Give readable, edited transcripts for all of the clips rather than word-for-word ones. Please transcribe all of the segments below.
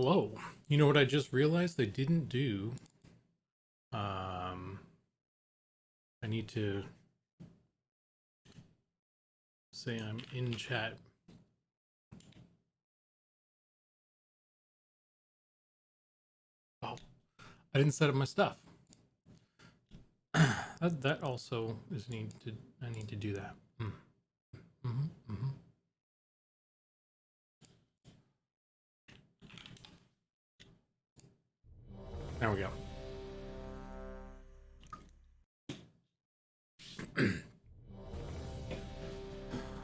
Hello. You know what I just realized I didn't do? Um, I need to say I'm in chat. Oh, I didn't set up my stuff. that also is I need to do that. Mm-hmm. There we go.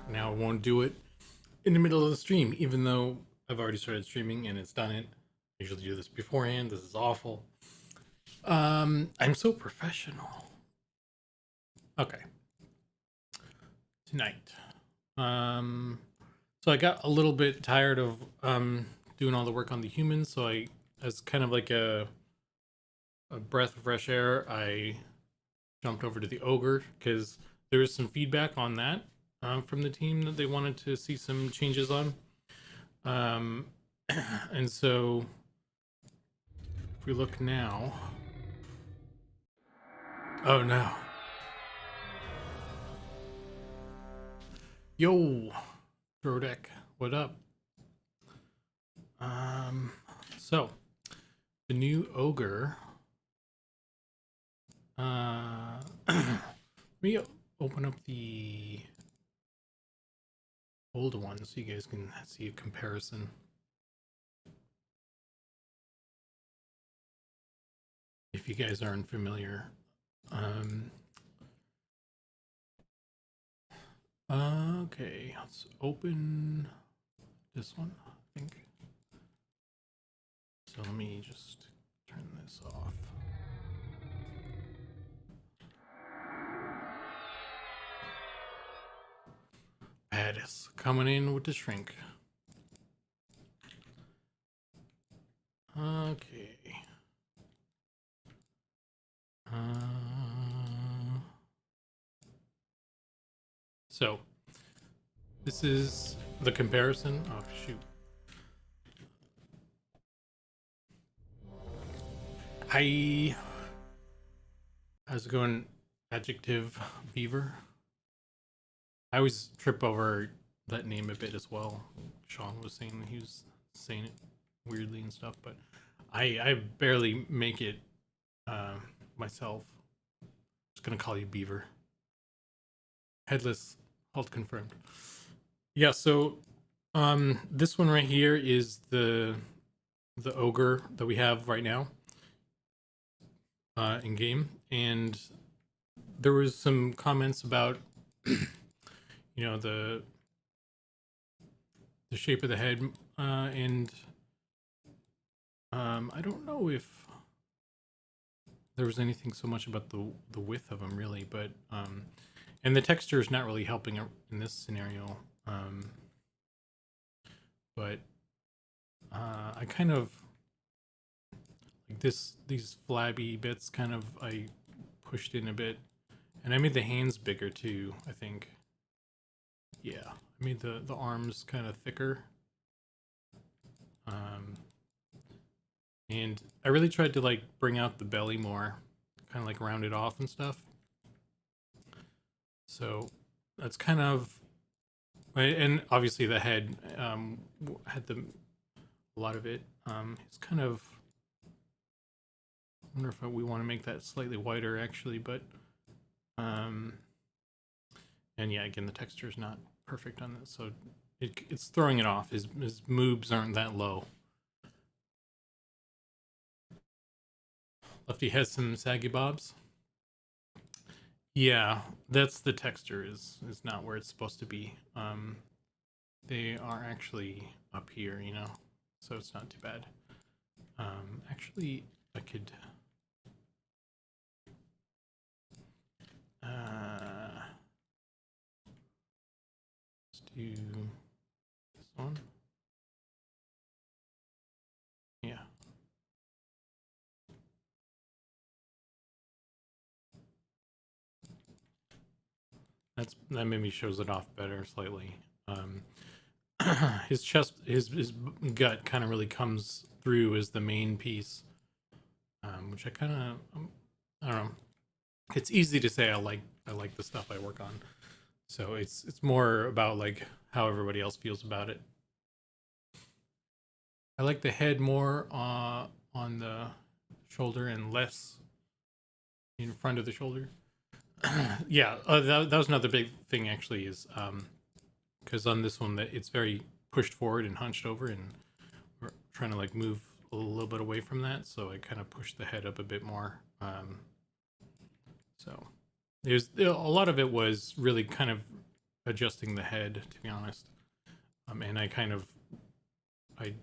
Now I won't do it in the middle of the stream, even though I've already started streaming and it's done it. I usually do this beforehand. This is awful. I'm so professional. Okay. Tonight. So I got a little bit tired of doing all the work on the humans, so I, as kind of like a breath of fresh air, I jumped over to the ogre because there was some feedback on that from the team that they wanted to see some changes on. And so if we look now, oh no, yo, Drodek, what up? So the new ogre. Let me open up the old one so you guys can see a comparison. If you guys aren't familiar. Okay, let's open this one, I think. So let me just turn this off. Addis coming in with the shrink. Okay. So this is the comparison. Oh shoot. Hi. How's it going, Adjective Beaver? I always trip over that name a bit as well. Sean was saying that he was saying it weirdly and stuff, but I barely make it myself. Just gonna call you Beaver. Headless, halt confirmed. Yeah, so this one right here is the ogre that we have right now in game, and there was some comments about you know the shape of the head, and I don't know if there was anything so much about the width of them really, but and the texture is not really helping in this scenario, but I kind of like these flabby bits kind of I pushed in a bit, and I made the hands bigger too, I think. Yeah, I made the arms kind of thicker, and I really tried to like bring out the belly more, kind of like round it off and stuff. So that's kind of, and obviously the head had a lot of it. It's kind of, I wonder if we want to make that slightly whiter actually, but and yeah, again the texture is not perfect on this, so it's throwing it off. His moobs aren't that low. Lefty has some saggy bobs. Yeah, that's the texture is not where it's supposed to be. They are actually up here, you know, so it's not too bad. Actually, I could let's do this one. Yeah. That maybe shows it off better slightly. His chest, his gut kind of really comes through as the main piece, which I kind of, I don't know. It's easy to say I like the stuff I work on, so it's more about like how everybody else feels about it. I like the head more on the shoulder and less in front of the shoulder. Yeah, that was another big thing actually, is because on this one that it's very pushed forward and hunched over, and we're trying to like move a little bit away from that, so I kind of pushed the head up a bit more. So there's a lot of it was really kind of adjusting the head, to be honest. And I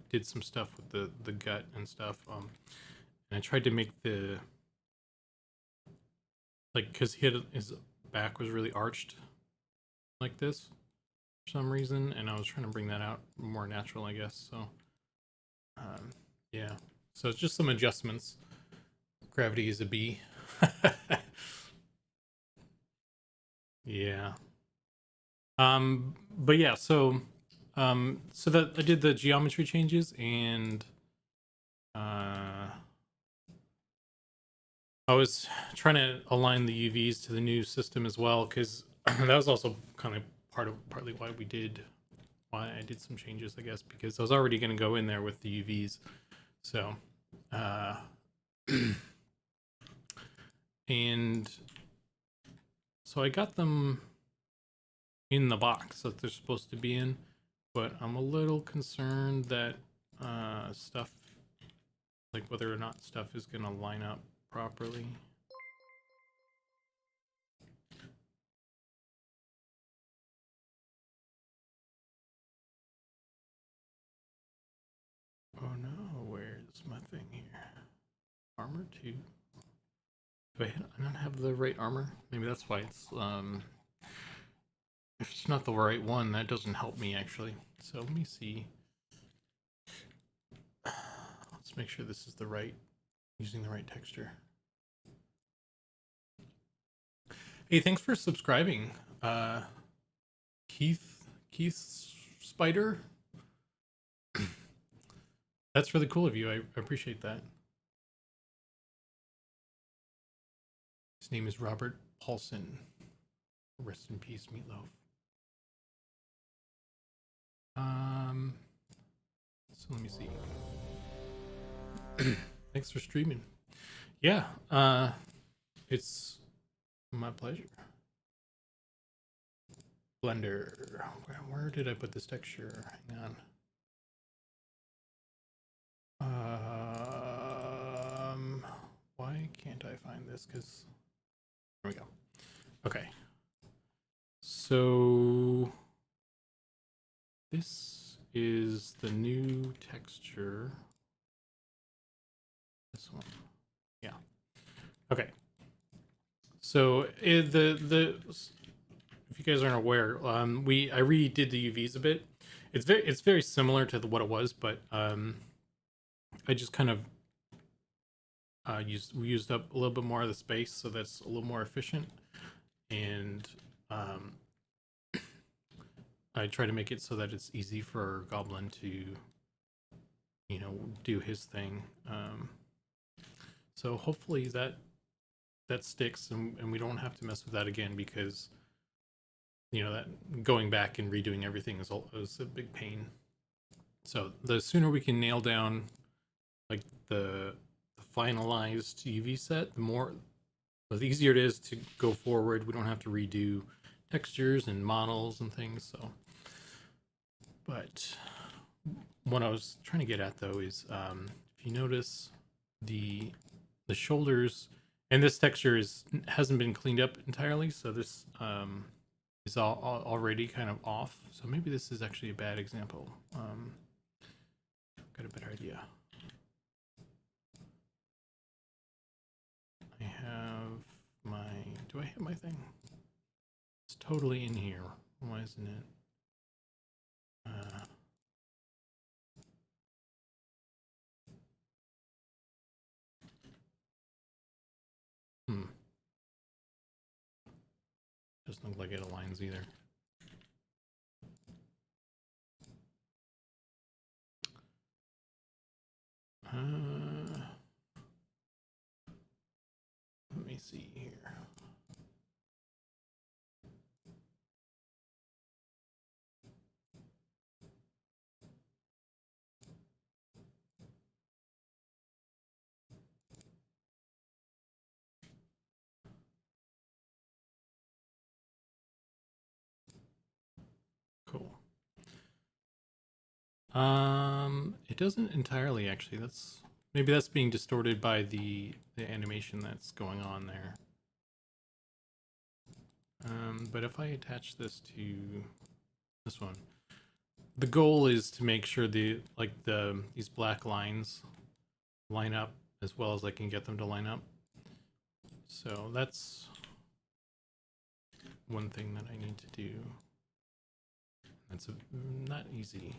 did some stuff with the gut and stuff. And I tried to make the, like, because his back was really arched like this for some reason, and I was trying to bring that out more natural, I guess. So yeah, so it's just some adjustments. Gravity is a B. Yeah. But yeah, so that I did the geometry changes, and I was trying to align the UVs to the new system as well, because that was also kind of partly why I did some changes, I guess, because I was already going to go in there with the UVs. So and so I got them in the box that they're supposed to be in, but I'm a little concerned that stuff, like whether or not stuff is going to line up properly. Oh no, where's my thing here? Armor 2. Do I not have the right armor? Maybe that's why it's if it's not the right one, that doesn't help me actually. So let me see. Let's make sure this is the right, using the right texture. Hey, thanks for subscribing, Keith Spider. That's really cool of you. I appreciate that. His name is Robert Paulson. Rest in peace, Meatloaf. So let me see. Thanks for streaming. Yeah, it's my pleasure. Blender. Where did I put this texture? Hang on. Why can't I find this? Because there we go. Okay. So this is the new texture. This one. Yeah. Okay. So if you guys aren't aware, I redid the UVs a bit. It's very similar to what it was, but I just kind of we used up a little bit more of the space, so that's a little more efficient, and I try to make it so that it's easy for Goblin to, you know, do his thing. So hopefully that sticks, and we don't have to mess with that again, because, you know, that going back and redoing everything is a big pain. So the sooner we can nail down like the finalized UV set, the easier it is to go forward. We don't have to redo textures and models and things. So, but what I was trying to get at though is, if you notice the shoulders, and this texture hasn't been cleaned up entirely, so this is already kind of off. So maybe this is actually a bad example. Got a better idea. I have my, do I have my thing? It's totally in here. Why isn't it? Doesn't look like it aligns either. see here. Cool. It doesn't entirely actually. Maybe that's being distorted by the animation that's going on there. But if I attach this to this one, the goal is to make sure these black lines line up as well as I can get them to line up. So that's one thing that I need to do. That's not easy.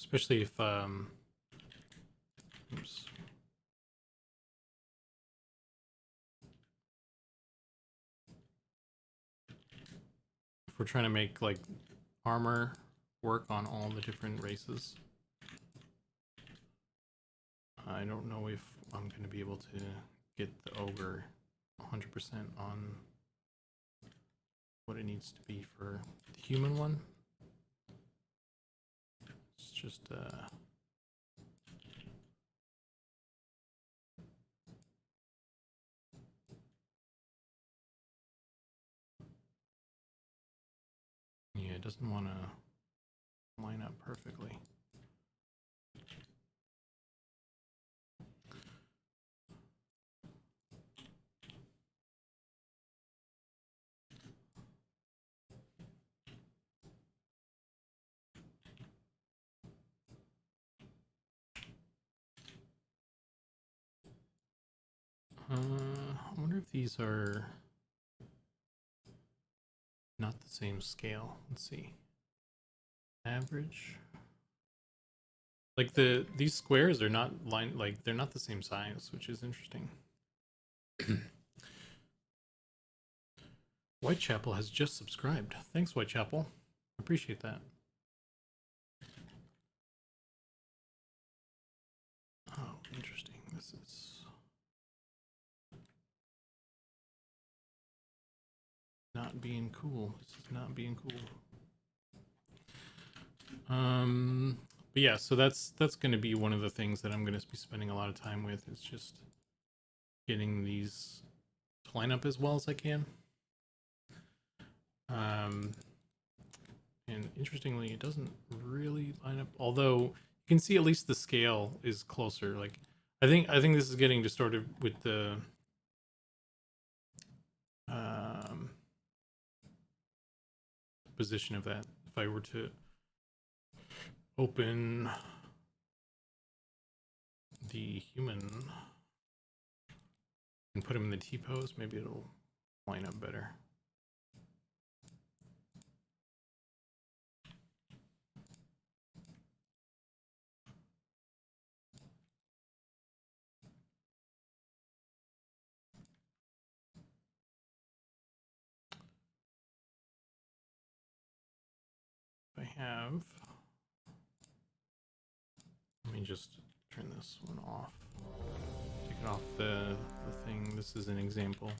Especially if oops. If we're trying to make like armor work on all the different races. I don't know if I'm going to be able to get the ogre 100% on what it needs to be for the human one. It's just yeah, it doesn't want to line up perfectly. I wonder if these are not the same scale. Let's see. Average. Like these squares are not they're not the same size, which is interesting. Whitechapel has just subscribed. Thanks, Whitechapel. Appreciate that. Oh, interesting. This is not being cool. This is not being cool. But yeah, so that's going to be one of the things that I'm going to be spending a lot of time with. Is just getting these to line up as well as I can. And interestingly, it doesn't really line up. Although you can see at least the scale is closer. Like I think this is getting distorted with the position of that. If I were to open the human and put him in the T-pose, maybe it'll line up better. If I have, let me just turn this one off. Take it off the thing. This is an example.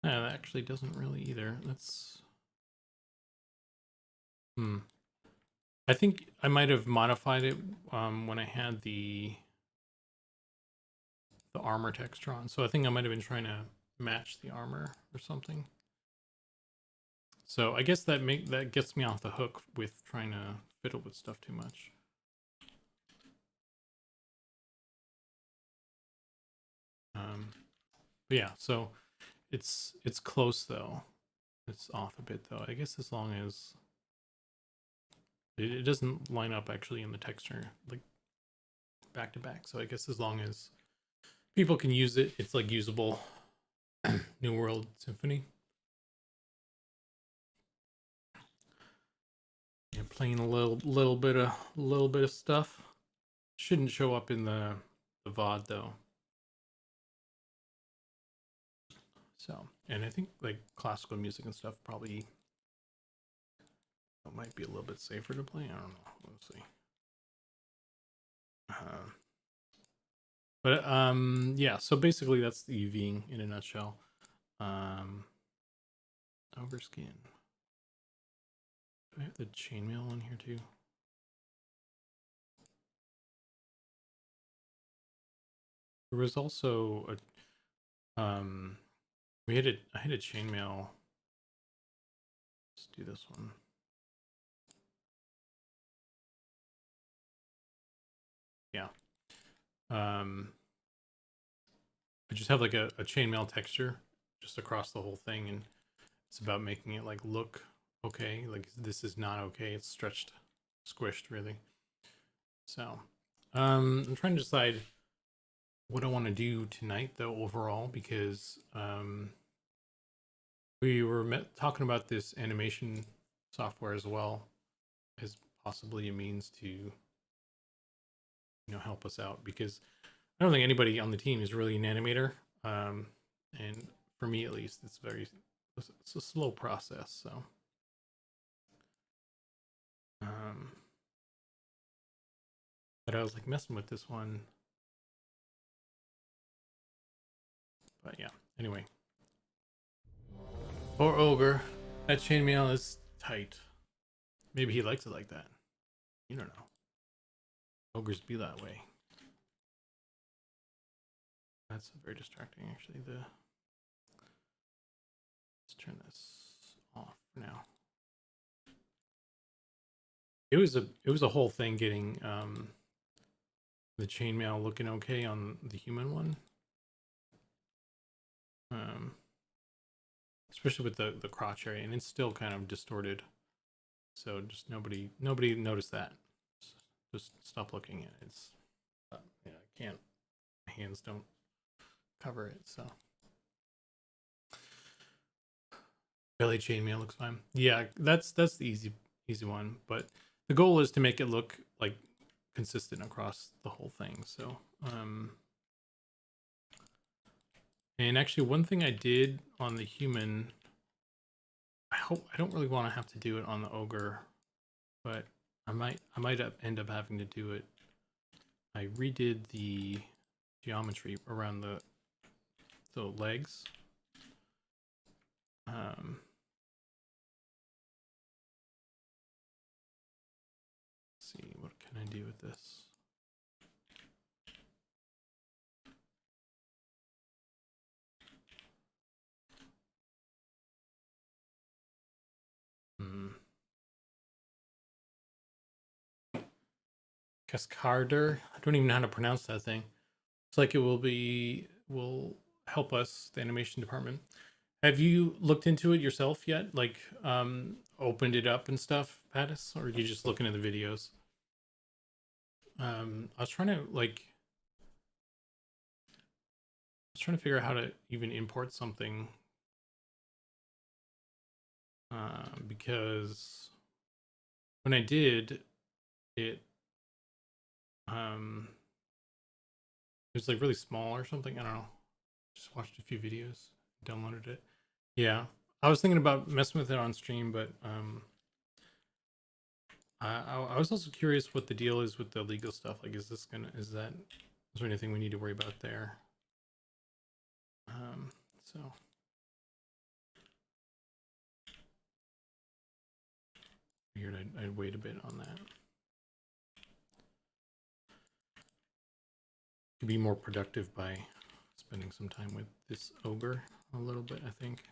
Yeah, that actually doesn't really either. That's I think I might have modified it when I had the armor texture on. So I think I might have been trying to match the armor or something. So I guess that gets me off the hook with trying to fiddle with stuff too much. But yeah, so it's close though. It's off a bit though. I guess as long as it doesn't line up actually in the texture. Like back to back. So I guess as long as people can use it, it's like usable. New World Symphony. Yeah, playing a little bit of stuff. Shouldn't show up in the VOD though. So, and I think like classical music and stuff probably might be a little bit safer to play. I don't know. Let's see. But yeah. So basically, that's the UVing in a nutshell. Ogre skin. Do I have the chainmail on here too? There was also a I had a chainmail. Let's do this one. Yeah. I just have like a chainmail texture just across the whole thing, and it's about making it like look okay. Like this is not okay. It's stretched, squished really. So I'm trying to decide what I want to do tonight though overall, because we were talking about this animation software as well as possibly a means to help us out, because I don't think anybody on the team is really an animator, and for me at least it's a slow process. So but I was like messing with this one, but yeah, anyway. Poor Ogre, that chainmail is tight. Maybe he likes it like that, you don't know. Ogres be that way. That's very distracting actually. Let's turn this off for now. It was a whole thing getting the chainmail looking okay on the human one, especially with the crotch area, and it's still kind of distorted. So just nobody noticed that. Just stop looking at it. It's yeah, I can't. My hands don't cover it. So belly chainmail looks fine. Yeah, that's the easy one. But the goal is to make it look like consistent across the whole thing. So and actually one thing I did on the human, I don't really want to have to do it on the ogre, but I might end up having to do it. I redid the geometry around the legs. Let's see, what can I do with this? Cascarder. I don't even know how to pronounce that thing. It's like it will help us, the animation department. Have you looked into it yourself yet? Like opened it up and stuff, Pattis? Or are you just looking at the videos? I was trying to figure out how to even import something. Because when I did it, it was like really small or something. I don't know. Just watched a few videos, downloaded it. Yeah, I was thinking about messing with it on stream, but I was also curious what the deal is with the legal stuff. Like, is there anything we need to worry about there? So figured I'd wait a bit on that. Could be more productive by spending some time with this ogre a little bit, I think.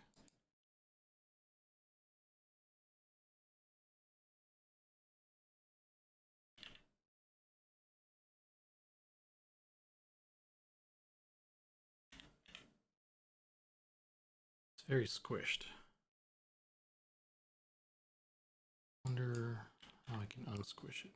It's very squished. Wonder how I can unsquish it.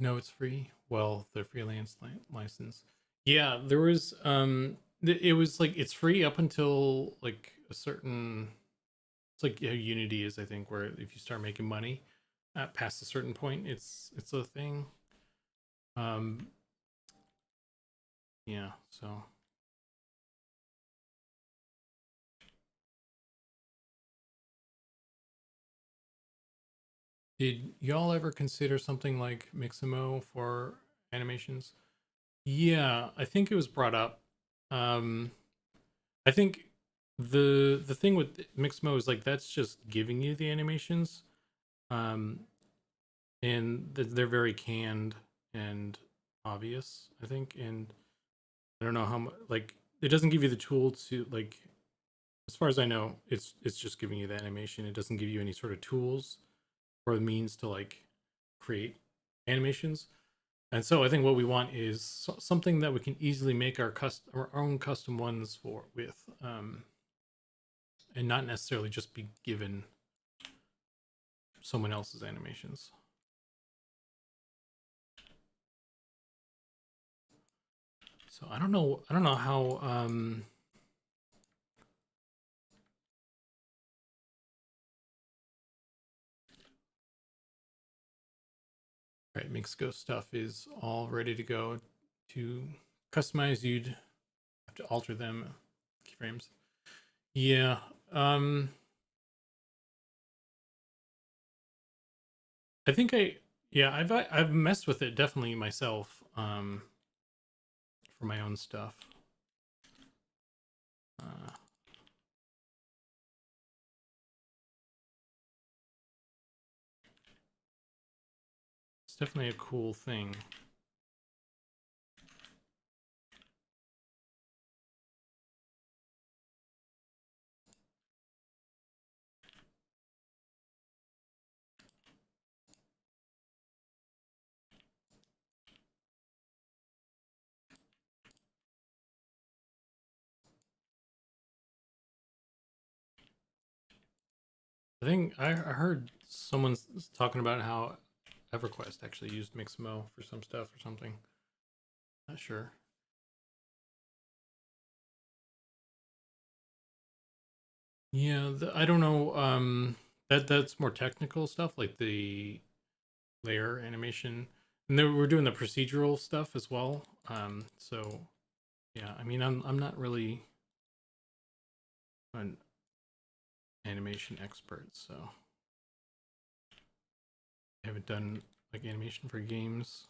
No, it's free. Well, the freelance license. Yeah, there was it was like it's free up until like a certain, it's like how Unity is, I think, where if you start making money past a certain point, it's a thing. Um yeah, so did y'all ever consider something like Mixamo for animations? Yeah, I think it was brought up. Um I think the thing with Mixamo is like that's just giving you the animations. Um and they're very canned and obvious, I think, and I don't know how much, like, it doesn't give you the tool to, like, as far as I know, it's just giving you the animation. It doesn't give you any sort of tools or the means to like create animations. And so I think what we want is something that we can easily make our own custom ones for with, and not necessarily just be given someone else's animations. So I don't know how right, Mixgo stuff is all ready to go. To customize, you'd have to alter them keyframes. Yeah. I think I've messed with it definitely myself, for my own stuff. It's definitely a cool thing. I think I heard someone talking about how EverQuest actually used Mixamo for some stuff or something. Not sure. Yeah, I don't know. That's more technical stuff, like the layer animation, and then we're doing the procedural stuff as well. So yeah, I mean, I'm not really an animation expert, so I haven't done like animation for games.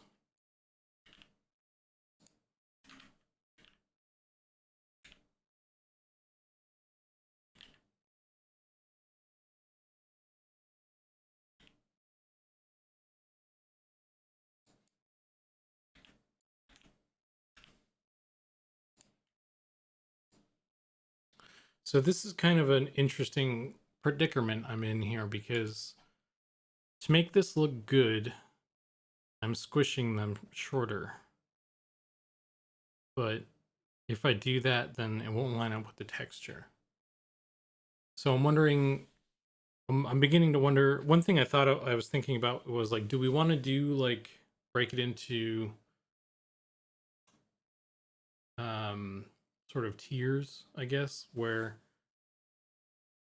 So this is kind of an interesting predicament I'm in here, because to make this look good, I'm squishing them shorter. But if I do that, then it won't line up with the texture. So I'm wondering, I'm beginning to wonder. One thing I was thinking about was like, do we want to do like break it into sort of tiers, I guess, where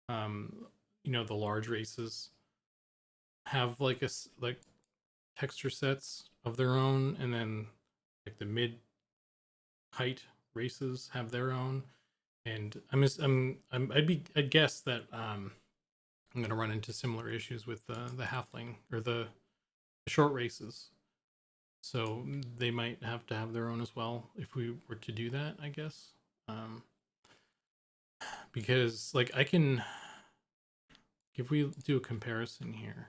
the large races have like like texture sets of their own, and then like the mid height races have their own. And I'd guess that I'm gonna run into similar issues with the halfling or the short races. So they might have to have their own as well if we were to do that, I guess. Um, because like I can, if we do a comparison here,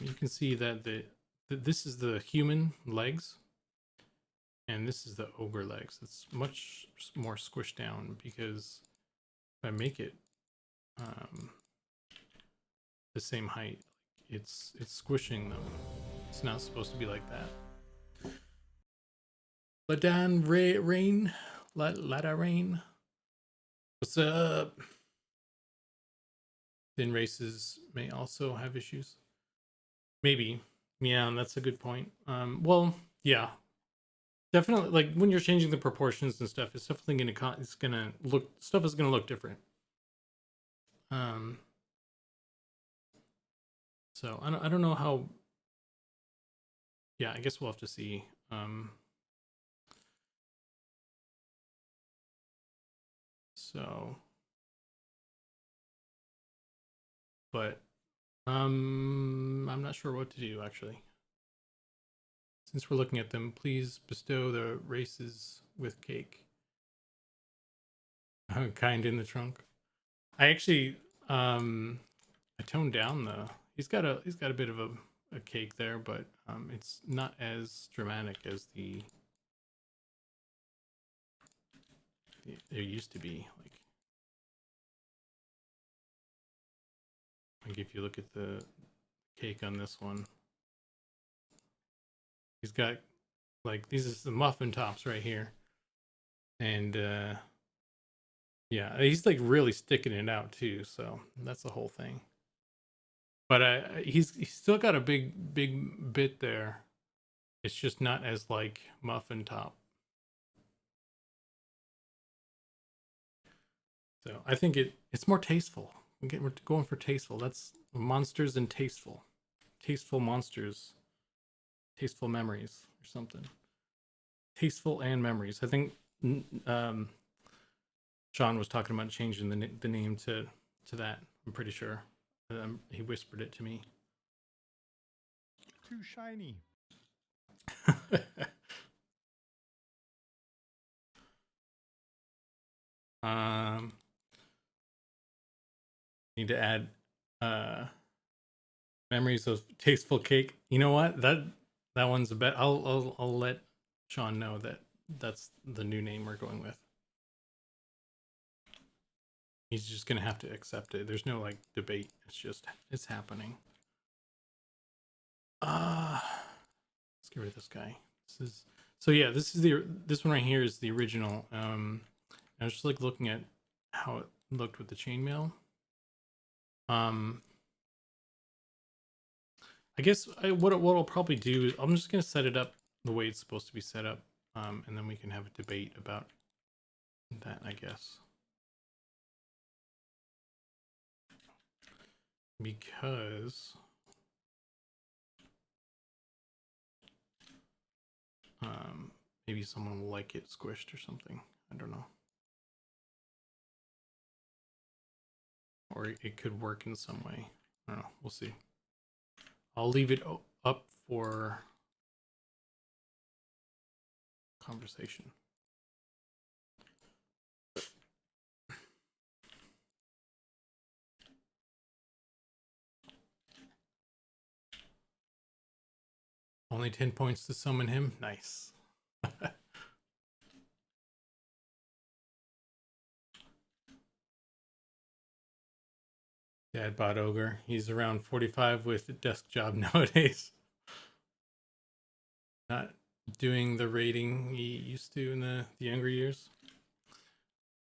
you can see that this is the human legs, and this is the ogre legs. It's much more squished down, because if I make it the same height, it's squishing them. It's not supposed to be like that. Ladan Rain, Lada Rain. What's up? thin races may also have issues. Maybe. Yeah, that's a good point. Well, yeah. Definitely, like when you're changing the proportions and stuff, it's definitely gonna look, stuff is gonna look different. So I don't know how. Yeah, I guess we'll have to see. So, but I'm not sure what to do actually. Since we're looking at them, please bestow the races with cake. Kind in the trunk. I actually I toned down the. He's got a bit of a cake there, but it's not as dramatic as there used to be. Like if you look at the cake on this one, he's got like these are the muffin tops right here, and yeah, he's like really sticking it out too. So that's the whole thing. But he's still got a big bit there. It's just not as like muffin top. So I think it's more tasteful. We're going for tasteful. That's monsters and tasteful. Tasteful monsters. Tasteful memories or something. Tasteful and memories. I think Sean was talking about changing the name to that. I'm pretty sure. He whispered it to me. Too shiny. Need to add memories of tasteful cake. You know what? That one's a bet. I'll let Sean know that that's the new name we're going with. He's just gonna have to accept it. There's no like debate. It's happening. Let's get rid of this guy. This one right here is the original. I was just like looking at how it looked with the chainmail. I guess what I'll probably do is I'm just gonna set it up the way it's supposed to be set up, and then we can have a debate about that, I guess. Because maybe someone will like it squished or something. I don't know. Or it could work in some way. I don't know. We'll see. I'll leave it up for conversation. Only 10 points to summon him. Nice. Dad bought Ogre. He's around 45 with a desk job nowadays. Not doing the raiding he used to in the younger years.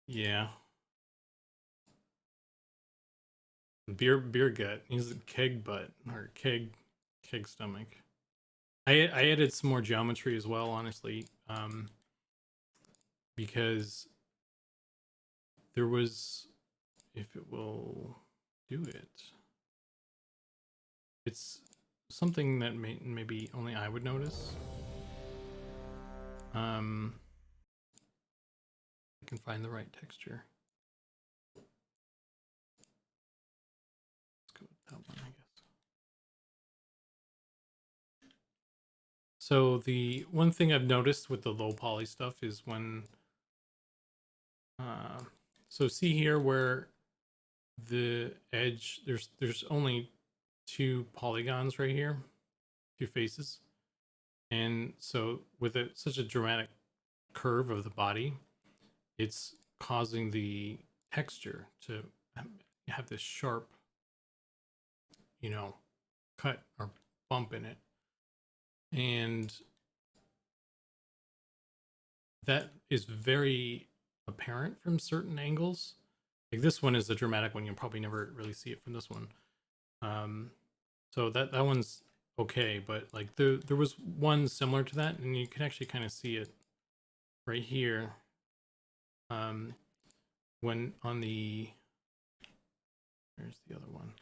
Yeah. Beer gut. He's a keg butt or keg stomach. I added some more geometry as well, honestly, because there was, if it will do it, it's something that maybe only I would notice. I can find the right texture. Let's go with that one, I guess. So the one thing I've noticed with the low poly stuff is when, so see here where the edge, there's only 2 polygons right here, 2 faces. And so with such a dramatic curve of the body, it's causing the texture to have this sharp, cut or bump in it. And that is very apparent from certain angles. Like this one is a dramatic one. You'll probably never really see it from this one. So that one's okay, but like there was one similar to that, and you can actually kind of see it right here. When on the, there's the other one.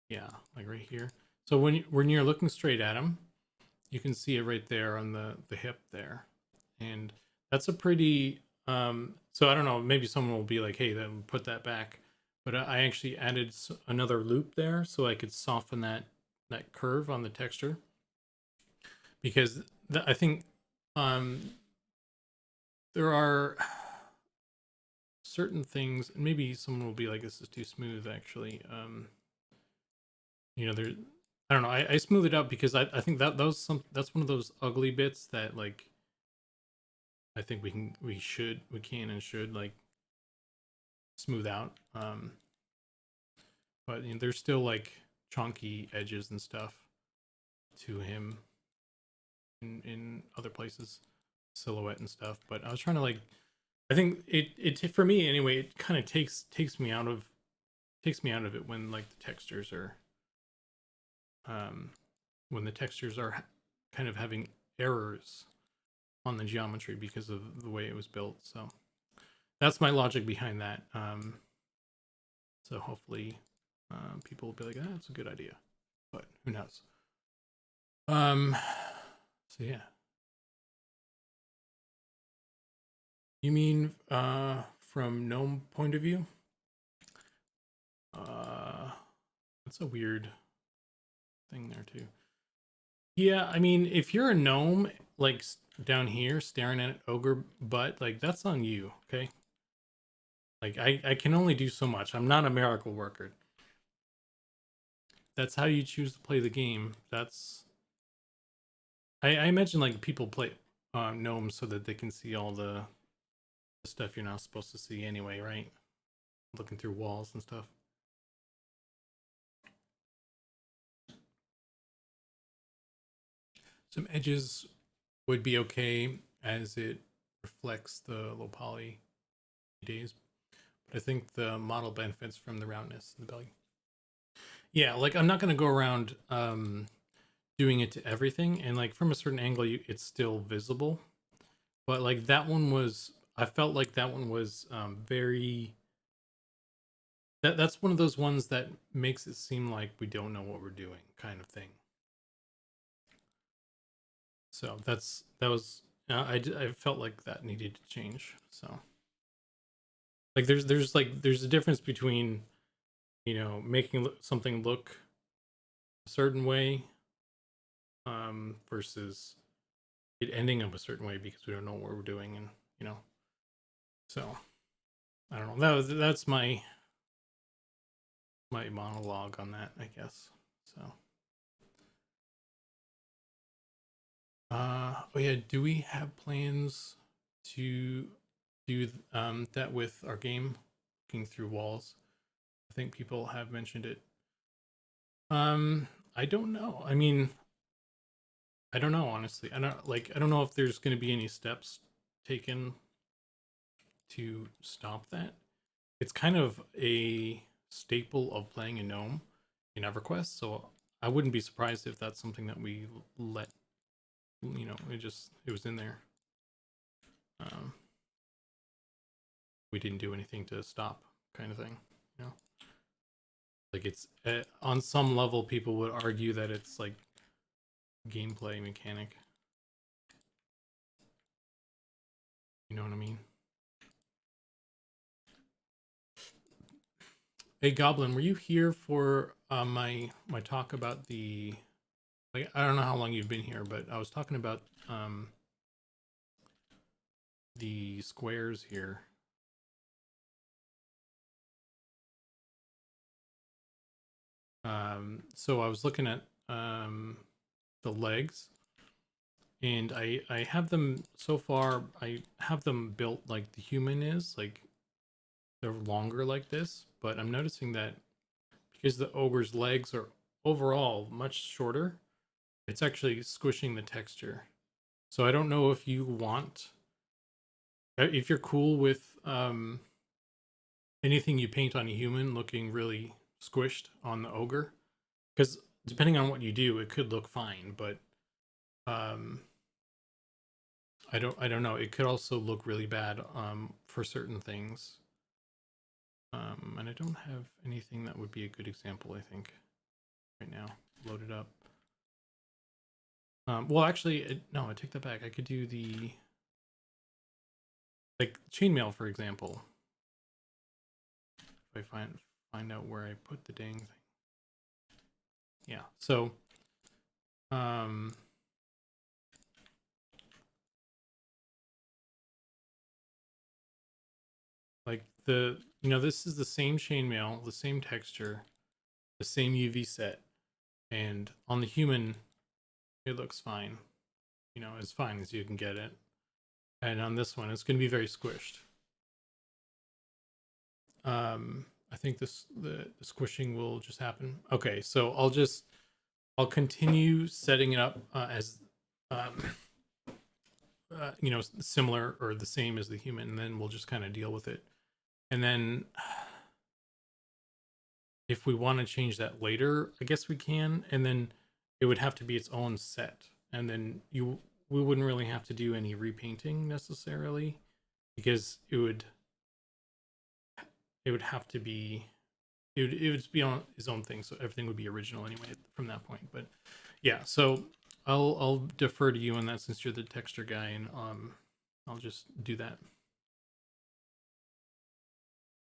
Yeah, like right here. So when you're looking straight at him, you can see it right there on the hip there, and that's a pretty. So I don't know. Maybe someone will be like, "Hey, then put that back," but I actually added another loop there so I could soften that curve on the texture, because I think there are certain things. Maybe someone will be like, "This is too smooth." Actually, there, I don't know. I smooth it out because I think that's one of those ugly bits that like I think we can and should like smooth out. But there's still like chunky edges and stuff to him in other places, silhouette and stuff. But I was trying to like, I think it for me anyway, it kind of takes me out of it when like the textures are kind of having errors on the geometry because of the way it was built. So that's my logic behind that. So hopefully people will be like, that's a good idea, but who knows? So yeah. You mean from gnome point of view? That's a weird thing there too. Yeah, I mean, if you're a gnome like down here staring at an ogre butt, like that's on you, okay? Like I can only do so much. I'm not a miracle worker. That's how you choose to play the game. That's I imagine like people play gnomes so that they can see all the stuff you're not supposed to see anyway, right? Looking through walls and stuff. Some edges would be okay as it reflects the low poly days, but I think the model benefits from the roundness of the belly. Yeah, like I'm not gonna go around doing it to everything, and like from a certain angle, it's still visible. But like that one was, I felt like that one was very. That's one of those ones that makes it seem like we don't know what we're doing, kind of thing. So that was I felt like that needed to change. So like there's a difference between making something look a certain way versus it ending up a certain way because we don't know what we're doing, and so I don't know. That's my monologue on that, I guess. So oh yeah, do we have plans to do that with our game, looking through walls? I think people have mentioned it. I don't know. I mean, I don't know, honestly. I don't know if there's going to be any steps taken to stop that. It's kind of a staple of playing a gnome in EverQuest, so I wouldn't be surprised if that's something that we let, it was in there. We didn't do anything to stop, kind of thing, like it's on some level people would argue that it's like gameplay mechanic, you know what I mean? Hey Goblin, were you here for my talk about the, like, I don't know how long you've been here, but I was talking about the squares here. So I was looking at the legs, and I have them so far. I have them built like the human is, like they're longer like this, but I'm noticing that because the ogre's legs are overall much shorter, it's actually squishing the texture. So I don't know if you want, if you're cool with anything you paint on a human looking really squished on the ogre, because depending on what you do, it could look fine, but um, I don't know. It could also look really bad for certain things. And I don't have anything that would be a good example, I think, right now. Load it up. Well, actually, no, I take that back. I could do the, like, chainmail, for example. If I find out where I put the dang thing. Yeah, so, like this is the same chainmail, the same texture, the same UV set, and on the human, it looks fine. As fine as you can get it. And on this one, it's going to be very squished. I think the squishing will just happen. Okay, so I'll continue setting it up as similar or the same as the human, and then we'll just kind of deal with it. And then if we want to change that later, I guess we can, and then it would have to be its own set, and then we wouldn't really have to do any repainting necessarily, because it would have to be, it would be on his own thing, so everything would be original anyway from that point. But yeah, so I'll defer to you on that since you're the texture guy, and I'll just do that.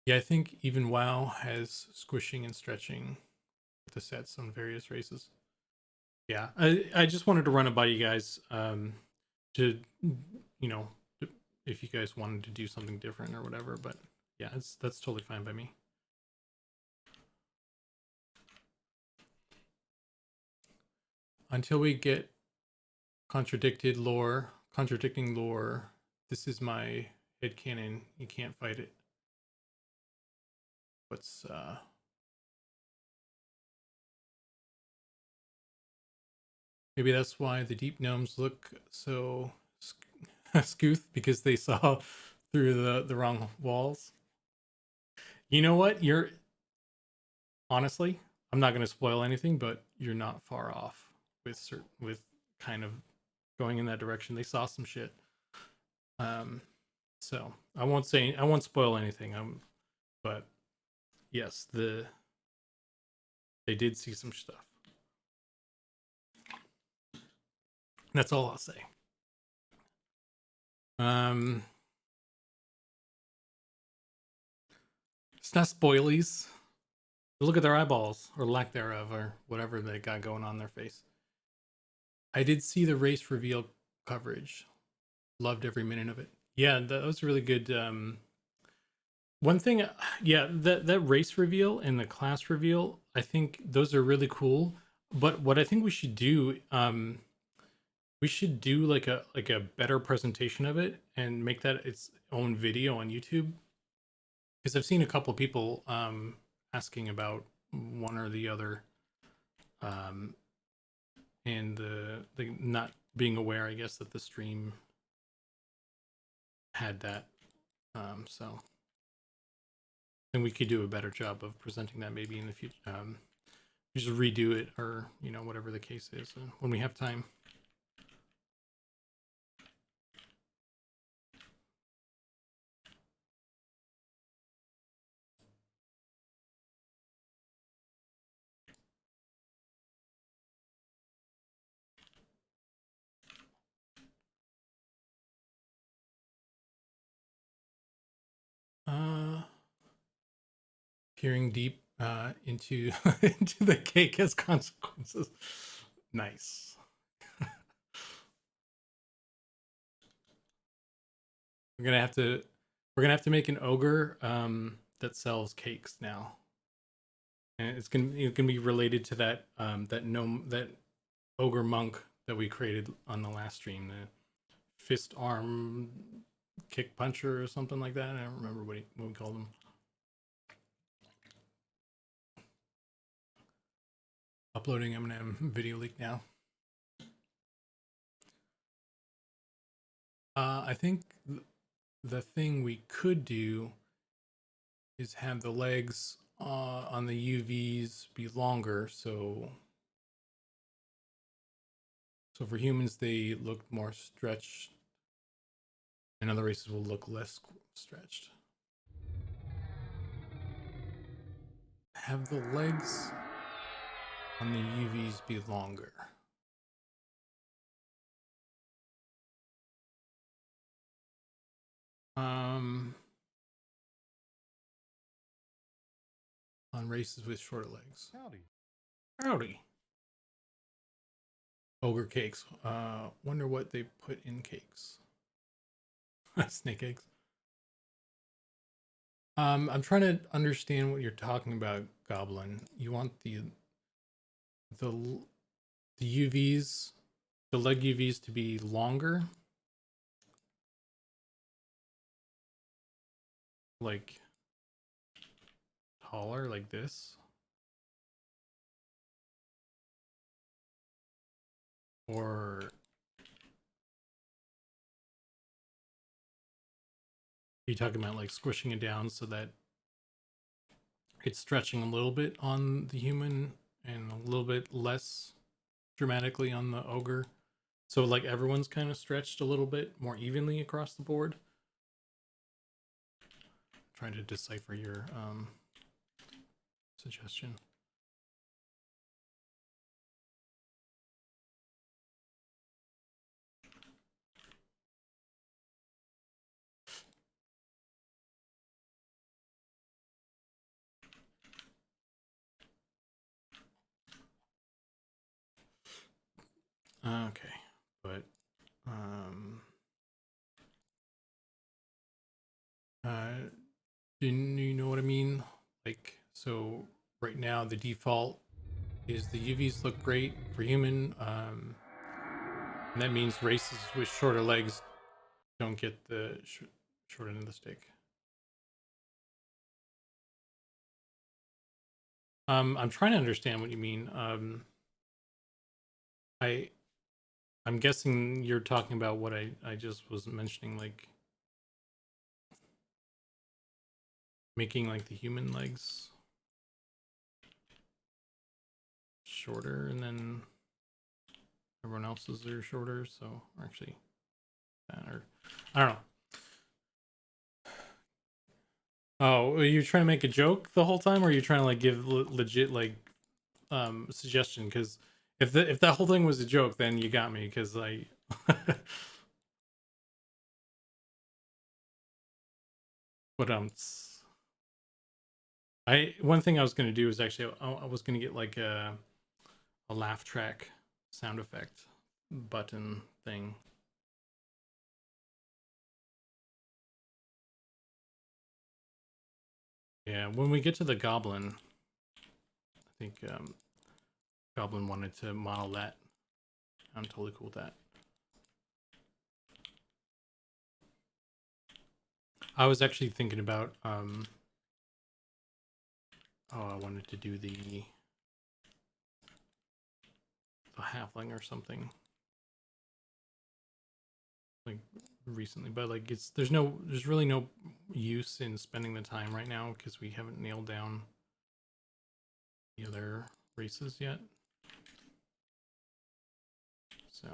Yeah, I think even WoW has squishing and stretching the sets on various races. Yeah, I just wanted to run it by you guys, to if you guys wanted to do something different or whatever. But yeah, that's totally fine by me. Until we get contradicting lore, this is my headcanon. You can't fight it. What's maybe that's why the deep gnomes look so scooth, because they saw through the wrong walls. You know what? You're honestly, I'm not going to spoil anything, but you're not far off with kind of going in that direction. They saw some shit. So I won't spoil anything. But yes, they did see some stuff. That's all I'll say. It's not spoilies. Look at their eyeballs, or lack thereof, or whatever they got going on their face. I did see the race reveal coverage. Loved every minute of it. Yeah, that was really good. One thing, yeah, that race reveal and the class reveal, I think those are really cool. But what I think we should do, like a better presentation of it and make that its own video on YouTube. Because I've seen a couple people asking about one or the other, and the not being aware, I guess, that the stream had that. So then we could do a better job of presenting that maybe in the future. Just redo it, or whatever the case is, when we have time. Peering deep into into the cake has consequences. Nice. We're gonna have to make an ogre that sells cakes now, and it's gonna be related to that that ogre monk that we created on the last stream, the fist arm kick puncher or something like that. I don't remember what we called him. Uploading M&M video leak now. I think the thing we could do is have the legs on the UVs be longer, so for humans they look more stretched, and other races will look less stretched. Have the legs on the UVs be longer. On races with shorter legs. Howdy. Ogre cakes. Wonder what they put in cakes. Snake eggs. I'm trying to understand what you're talking about, Goblin. You want the UVs, the leg UVs to be longer? Like taller, like this? Or are you talking about like squishing it down so that it's stretching a little bit on the human and a little bit less dramatically on the ogre? So like everyone's kind of stretched a little bit more evenly across the board? Trying to decipher your suggestion. Okay, but do you know what I mean? Like, so right now the default is the UVs look great for human, and that means races with shorter legs don't get the short end of the stick. I'm trying to understand what you mean. I'm guessing you're talking about what I just was mentioning, like making like the human legs shorter and then everyone else's are shorter, so actually or I don't know. Oh, are you trying to make a joke the whole time, or are you trying to like give legit like suggestion? Because if that whole thing was a joke, then you got me, because I but one thing I was gonna do is actually I was gonna get like a laugh track sound effect button thing. Yeah, when we get to the goblin, I think Goblin wanted to model that. I'm totally cool with that. I was actually thinking about I wanted to do the halfling or something like recently, but like there's really no use in spending the time right now because we haven't nailed down the other races yet. So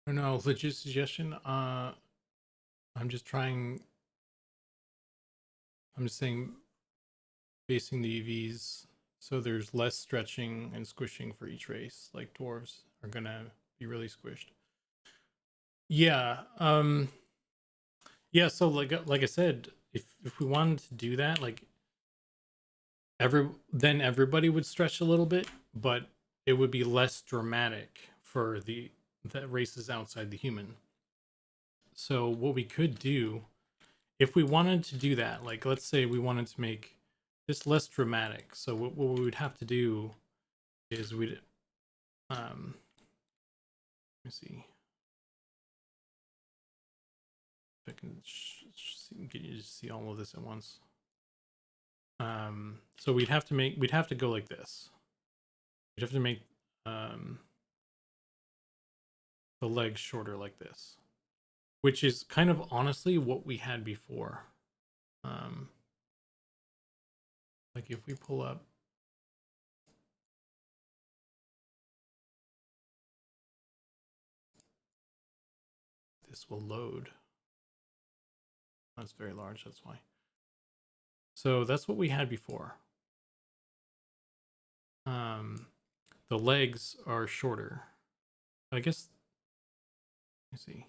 I don't know, legit suggestion. I'm just saying basing the EVs so there's less stretching and squishing for each race. Like dwarves are gonna be really squished. Yeah. Yeah, so like I said, if we wanted to do that, like everybody would stretch a little bit, but it would be less dramatic for the that races outside the human. So what we could do, if we wanted to do that, like let's say we wanted to make this less dramatic. So what we would have to do is we'd let me see if I can get you to see all of this at once. So we'd have to go like this. We'd have to make the legs shorter like this, which is kind of honestly what we had before. Like if we pull up this will load. That's very large, that's why. So that's what we had before. The legs are shorter. I guess, let me see.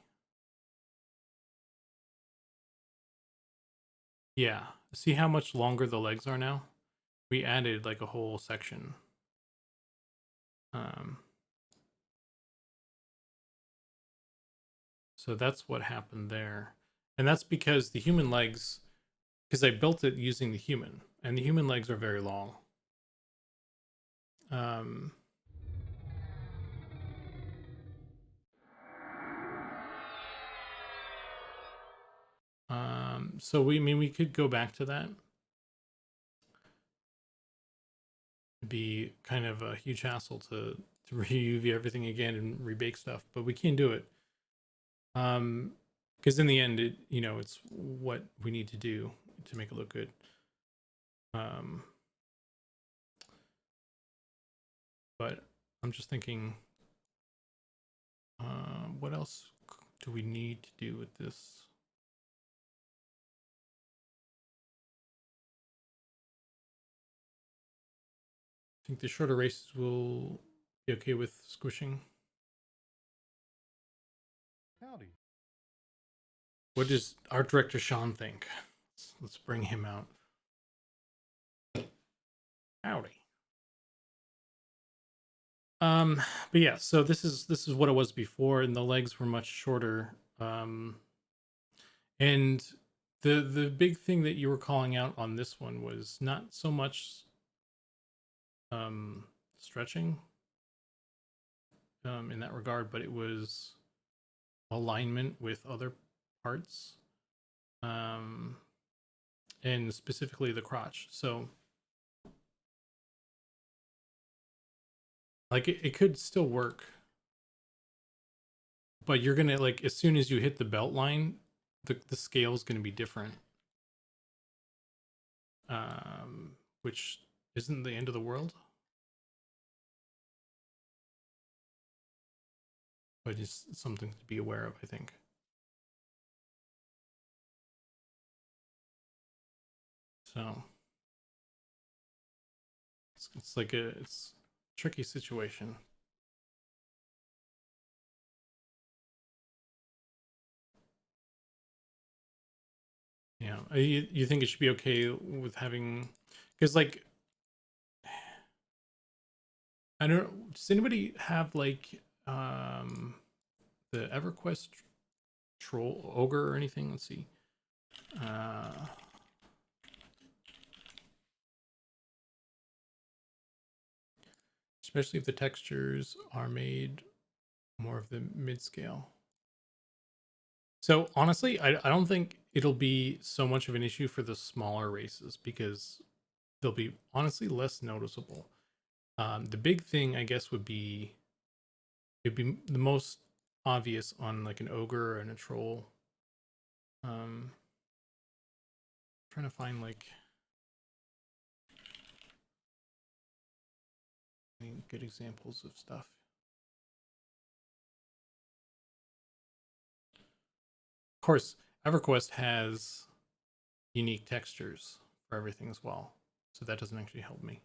Yeah, see how much longer the legs are now? We added like a whole section. So that's what happened there. And that's because the human legs, because I built it using the human, and the human legs are very long. So we could go back to that. It'd be kind of a huge hassle to re-UV everything again and rebake stuff, but we can do it. Because in the end, it's what we need to do to make it look good. But I'm just thinking, what else do we need to do with this? I think the shorter races will be okay with squishing. Howdy. What does art director Sean think? Let's bring him out. Howdy. But yeah, so this is what it was before, and the legs were much shorter. And the big thing that you were calling out on this one was not so much stretching in that regard, but it was alignment with other parts, and specifically the crotch. So like it could still work, but you're gonna, like, as soon as you hit the belt line, the scale is gonna be different, which isn't the end of the world, but it's something to be aware of, I think. So it's like it's a tricky situation. Yeah, you think it should be okay with having, because like, I don't know, does anybody have like the EverQuest troll ogre or anything? Let's see. Especially if the textures are made more of the mid-scale. So honestly, I don't think it'll be so much of an issue for the smaller races, because they'll be honestly less noticeable. The big thing, I guess, would be, it'd be the most obvious on like an ogre and a troll. Trying to find like any good examples of stuff. Of course, EverQuest has unique textures for everything as well, so that doesn't actually help me.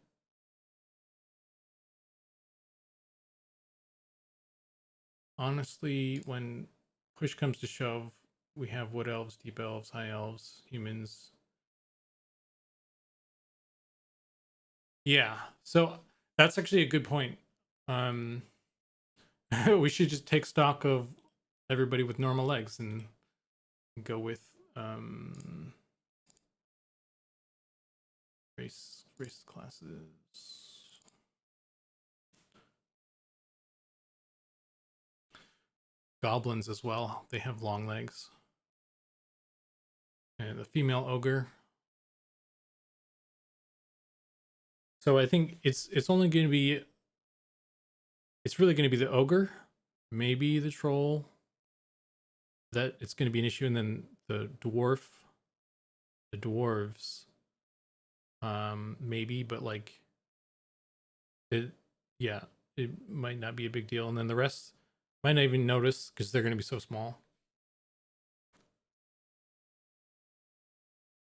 Honestly, when push comes to shove, we have wood elves, deep elves, high elves, humans. Yeah, so that's actually a good point. we should just take stock of everybody with normal legs and go with race classes. Goblins as well. They have long legs. And the female ogre. So I think it's only going to be, it's really going to be the ogre, maybe the troll. That it's going to be an issue, and then the dwarves, maybe, but like it, yeah, it might not be a big deal, and then the rest might not even notice because they're going to be so small.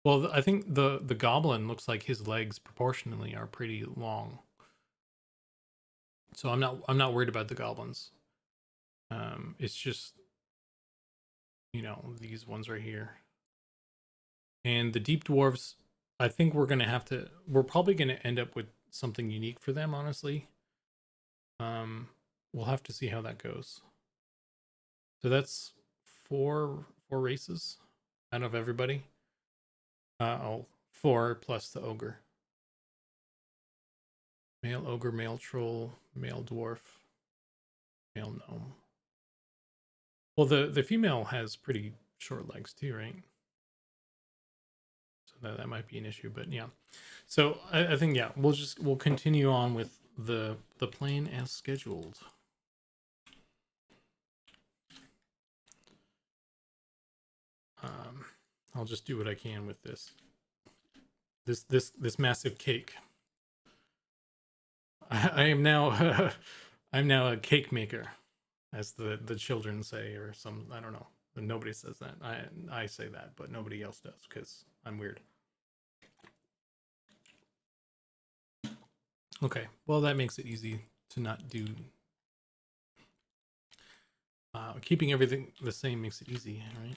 Well, I think the goblin looks like his legs proportionally are pretty long, so I'm not worried about the goblins. It's just, you know, these ones right here, and the deep dwarves. I think we're probably gonna end up with something unique for them, honestly. We'll have to see how that goes. So that's four races out of everybody. Oh, 4 plus the ogre. Male ogre, male troll, male dwarf, male gnome. Well, the female has pretty short legs too, right? So that might be an issue, but yeah. So I think, yeah, we'll continue on with the plan as scheduled. I'll just do what I can with this massive cake. I am now I'm now a cake maker, as the children say, or some, I don't know. Nobody says that. I say that, but nobody else does because I'm weird. Okay, well that makes it easy to not do. Keeping everything the same makes it easy, right?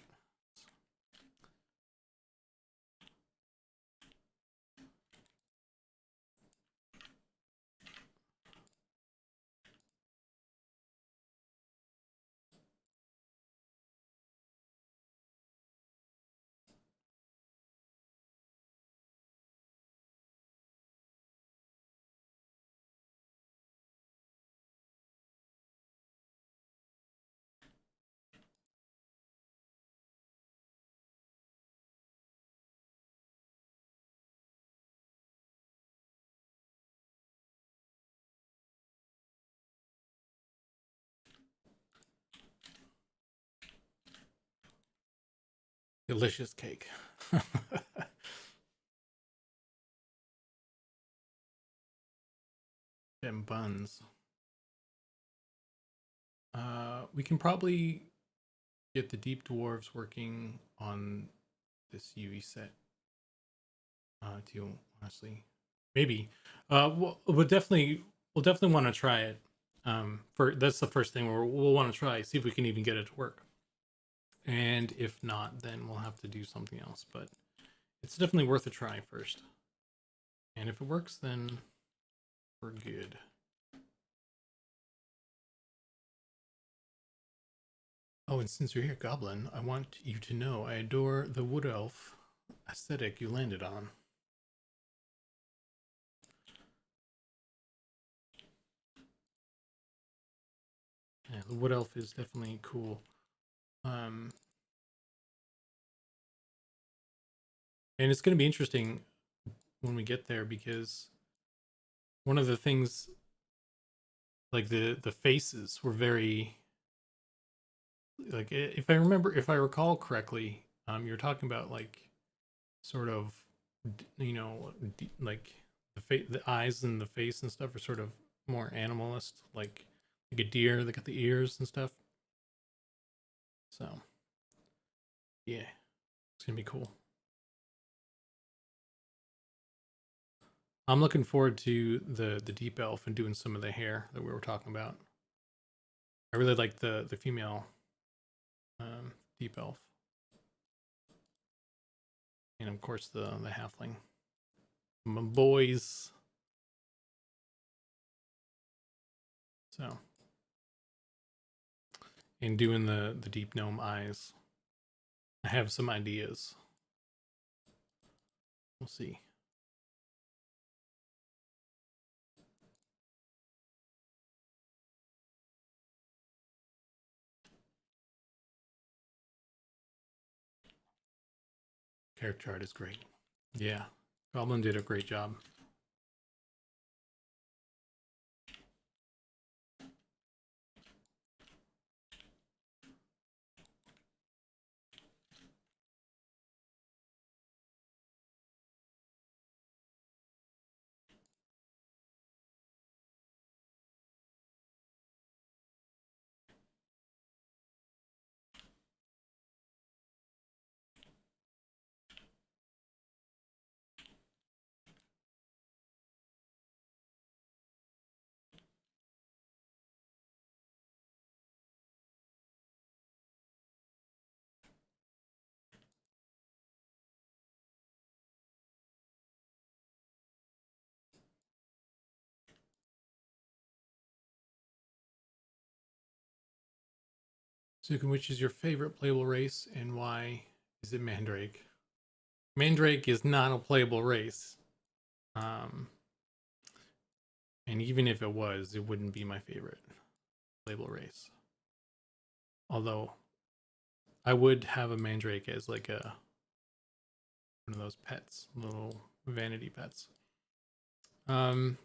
Delicious cake. Them buns. We can probably get the deep dwarves working on this UV set. Too, honestly, maybe. We'll definitely want to try it. That's the first thing we'll want to try. See if we can even get it to work. And if not, then we'll have to do something else. But it's definitely worth a try first. And if it works, then we're good. Oh, and since you're here, Goblin, I want you to know I adore the wood elf aesthetic you landed on. Yeah, the wood elf is definitely cool. And it's going to be interesting when we get there, because one of the things, like the faces were very, like, if I recall correctly, you're talking about like sort of, you know, like the eyes and the face and stuff are sort of more animalist, like a deer. They got the ears and stuff. So yeah, it's gonna be cool. I'm looking forward to the deep elf and doing some of the hair that we were talking about. I really like the female deep elf, and of course the halfling. My boys. So and doing the deep gnome eyes. I have some ideas. We'll see. Character art is great. Yeah, Goblin did a great job. Zukan, which is your favorite playable race and why is it Mandrake? Mandrake is not a playable race. And even if it was, it wouldn't be my favorite playable race. Although I would have a Mandrake as like one of those pets, little vanity pets. My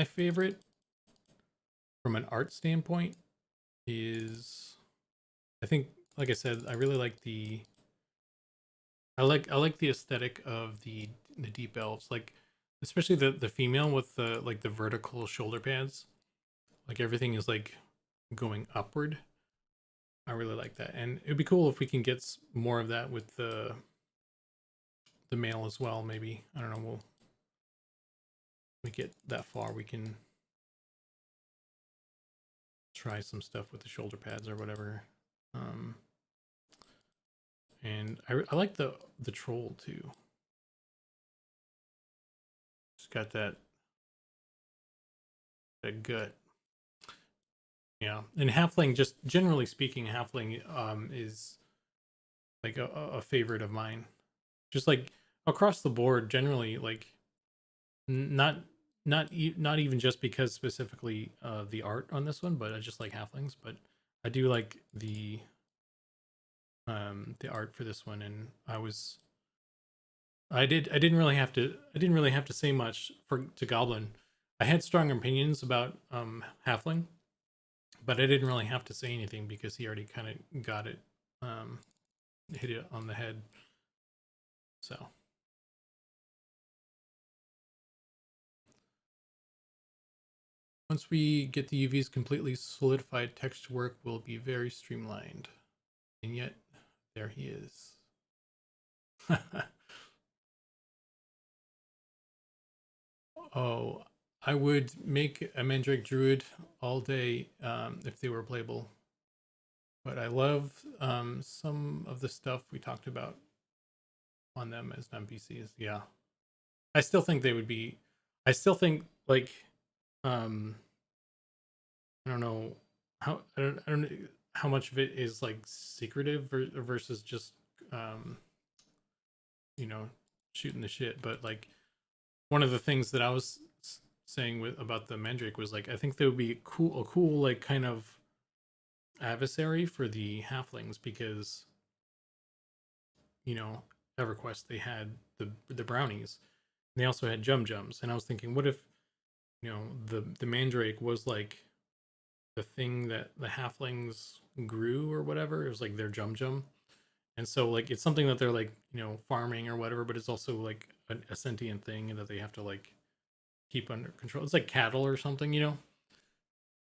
favorite from an art standpoint is, I think, like I said, I really like I like the aesthetic of the deep elves, like especially the female with the like the vertical shoulder pads, like everything is like going upward. I really like that, and it'd be cool if we can get more of that with the male as well. Maybe, I don't know. We get that far, we can try some stuff with the shoulder pads or whatever. And I like the troll too. It's got that gut. Yeah, and halfling, just generally speaking, halfling is like a favorite of mine. Just like across the board, generally, like not even just because specifically the art on this one, but I just like halflings. But I do like the art for this one, and I didn't really have to say much to Goblin. I had strong opinions about halfling, but I didn't really have to say anything because he already kind of got it, hit it on the head. So once we get the UVs completely solidified, texture work will be very streamlined. And yet, there he is. Oh, I would make a Mandrake Druid all day if they were playable. But I love some of the stuff we talked about on them as NPCs. Yeah. I still think they would be. I still think, like, I don't know I don't know how much of it is like secretive versus just you know, shooting the shit. But like one of the things that I was saying about the Mandrake was like I think there would be a cool like kind of adversary for the halflings, because you know, EverQuest, they had the brownies, and they also had jums, and I was thinking, what if, you know, the Mandrake was like the thing that the halflings grew or whatever. It was like their jum, and so like it's something that they're like, you know, farming or whatever, but it's also like a sentient thing and that they have to like keep under control. It's like cattle or something, you know.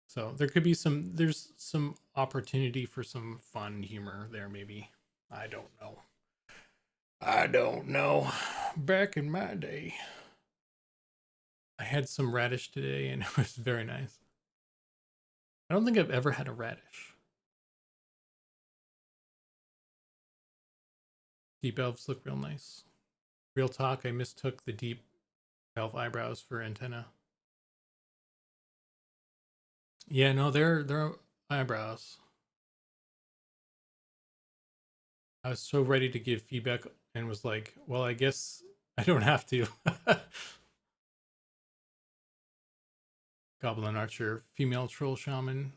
So there could be there's some opportunity for some fun humor there, maybe. I don't know. I don't know. Back in my day, I had some radish today and it was very nice. I don't think I've ever had a radish. Deep elves look real nice. Real talk, I mistook the deep elf eyebrows for antenna. Yeah, no, they're eyebrows. I was so ready to give feedback and was like, well, I guess I don't have to. Goblin Archer, female troll shaman,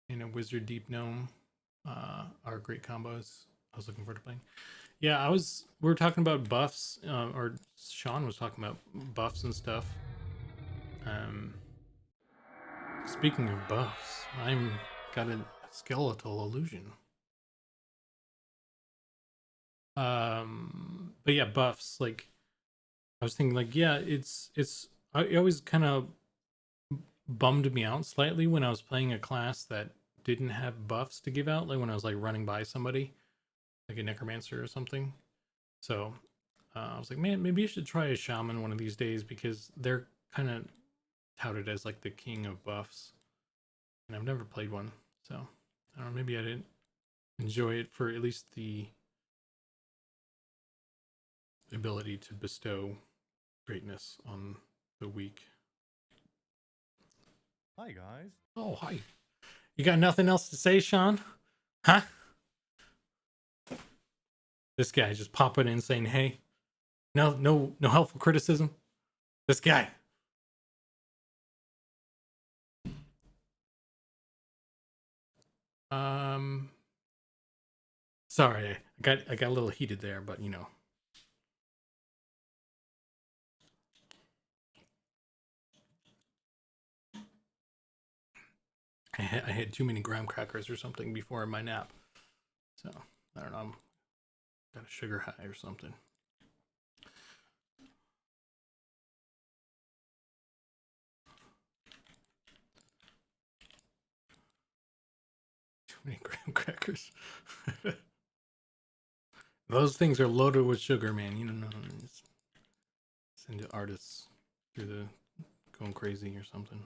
and a wizard deep gnome are great combos. I was looking forward to playing. Yeah, we were talking about buffs, or Sean was talking about buffs and stuff. Speaking of buffs, I'm got a skeletal illusion. But yeah, buffs. Like, I was thinking, like, yeah, it always kind of bummed me out slightly when I was playing a class that didn't have buffs to give out. Like when I was like running by somebody, like a necromancer or something. So I was like, man, maybe I should try a shaman one of these days because they're kind of touted as like the king of buffs, and I've never played one. So I don't know, maybe I didn't enjoy it for at least the ability to bestow greatness on the weak. Hi guys. Oh, hi. You got nothing else to say, Sean? Huh? This guy just popping in saying, hey, no helpful criticism. This guy. Sorry, I got a little heated there, but you know. I had too many graham crackers or something before my nap. So, I don't know, I'm got a sugar high or something. Too many graham crackers. Those things are loaded with sugar, man. You don't know. Send artists through the going crazy or something.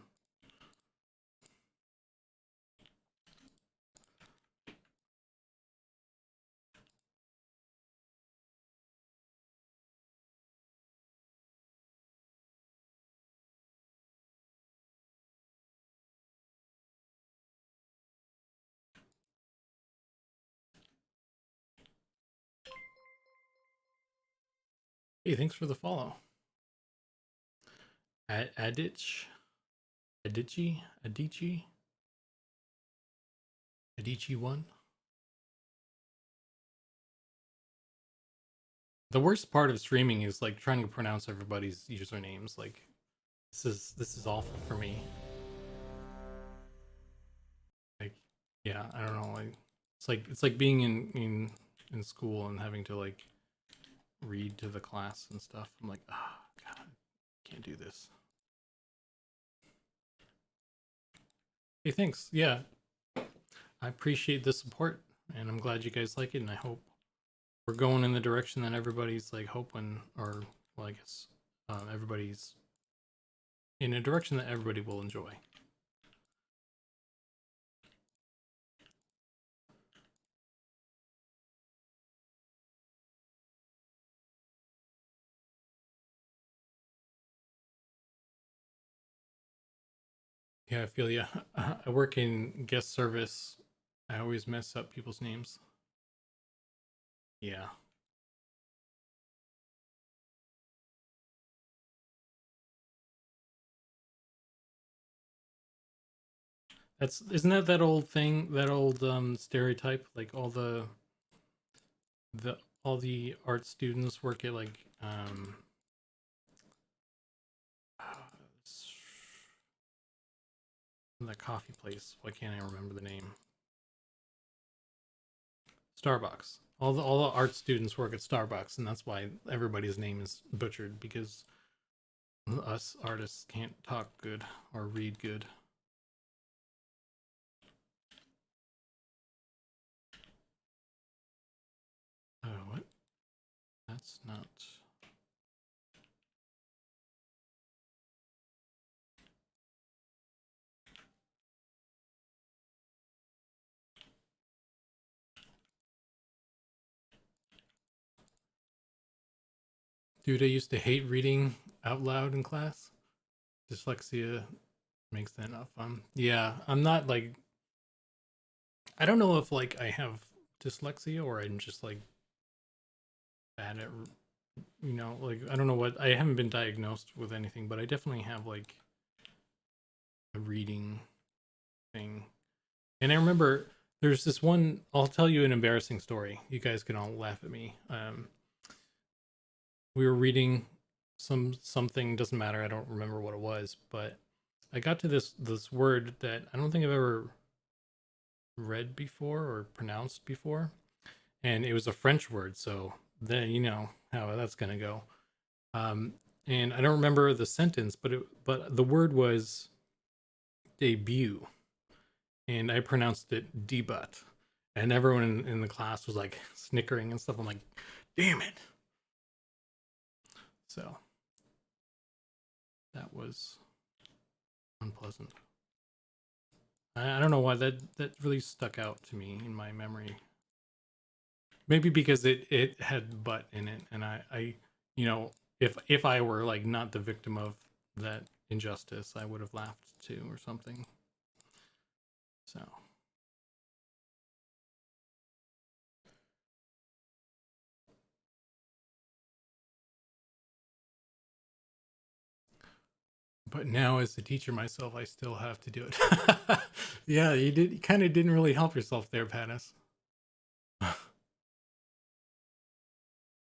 Hey, thanks for the follow. Adichi, Adichi 1. The worst part of streaming is like trying to pronounce everybody's usernames. Like this is awful for me. Like, yeah, I don't know. Like it's like being in school and having to like read to the class and stuff. I'm like, oh god, can't do this. Hey, thanks. Yeah, I appreciate the support, and I'm glad you guys like it, and I hope we're going in the direction that everybody's like hoping, or well, I guess everybody's in a direction that everybody will enjoy. Yeah, I feel yeah. I work in guest service. I always mess up people's names. Yeah. That's isn't that old thing, that old stereotype, like all the art students work at like that coffee place. Why can't I remember the name? Starbucks. All the art students work at Starbucks, and that's why everybody's name is butchered, because us artists can't talk good or read good. What? That's not. Dude, I used to hate reading out loud in class. Dyslexia makes that not fun. Yeah, I'm not like. I don't know if like I have dyslexia, or I'm just like bad at, you know, like I don't know what, I haven't been diagnosed with anything, but I definitely have like a reading thing. And I remember there's this one, I'll tell you an embarrassing story. You guys can all laugh at me. We were reading something, doesn't matter, I don't remember what it was, but I got to this word that I don't think I've ever read before or pronounced before, and it was a French word, so then you know how that's gonna go. And I don't remember the sentence, but the word was debut, and I pronounced it debut, and everyone in the class was like snickering and stuff. I'm like, damn it. So that was unpleasant. I don't know why that really stuck out to me in my memory. Maybe because it had butt in it, and I you know, if I were like not the victim of that injustice, I would have laughed too or something. So but now as a teacher myself, I still have to do it. Yeah, you kind of didn't really help yourself there, Panis.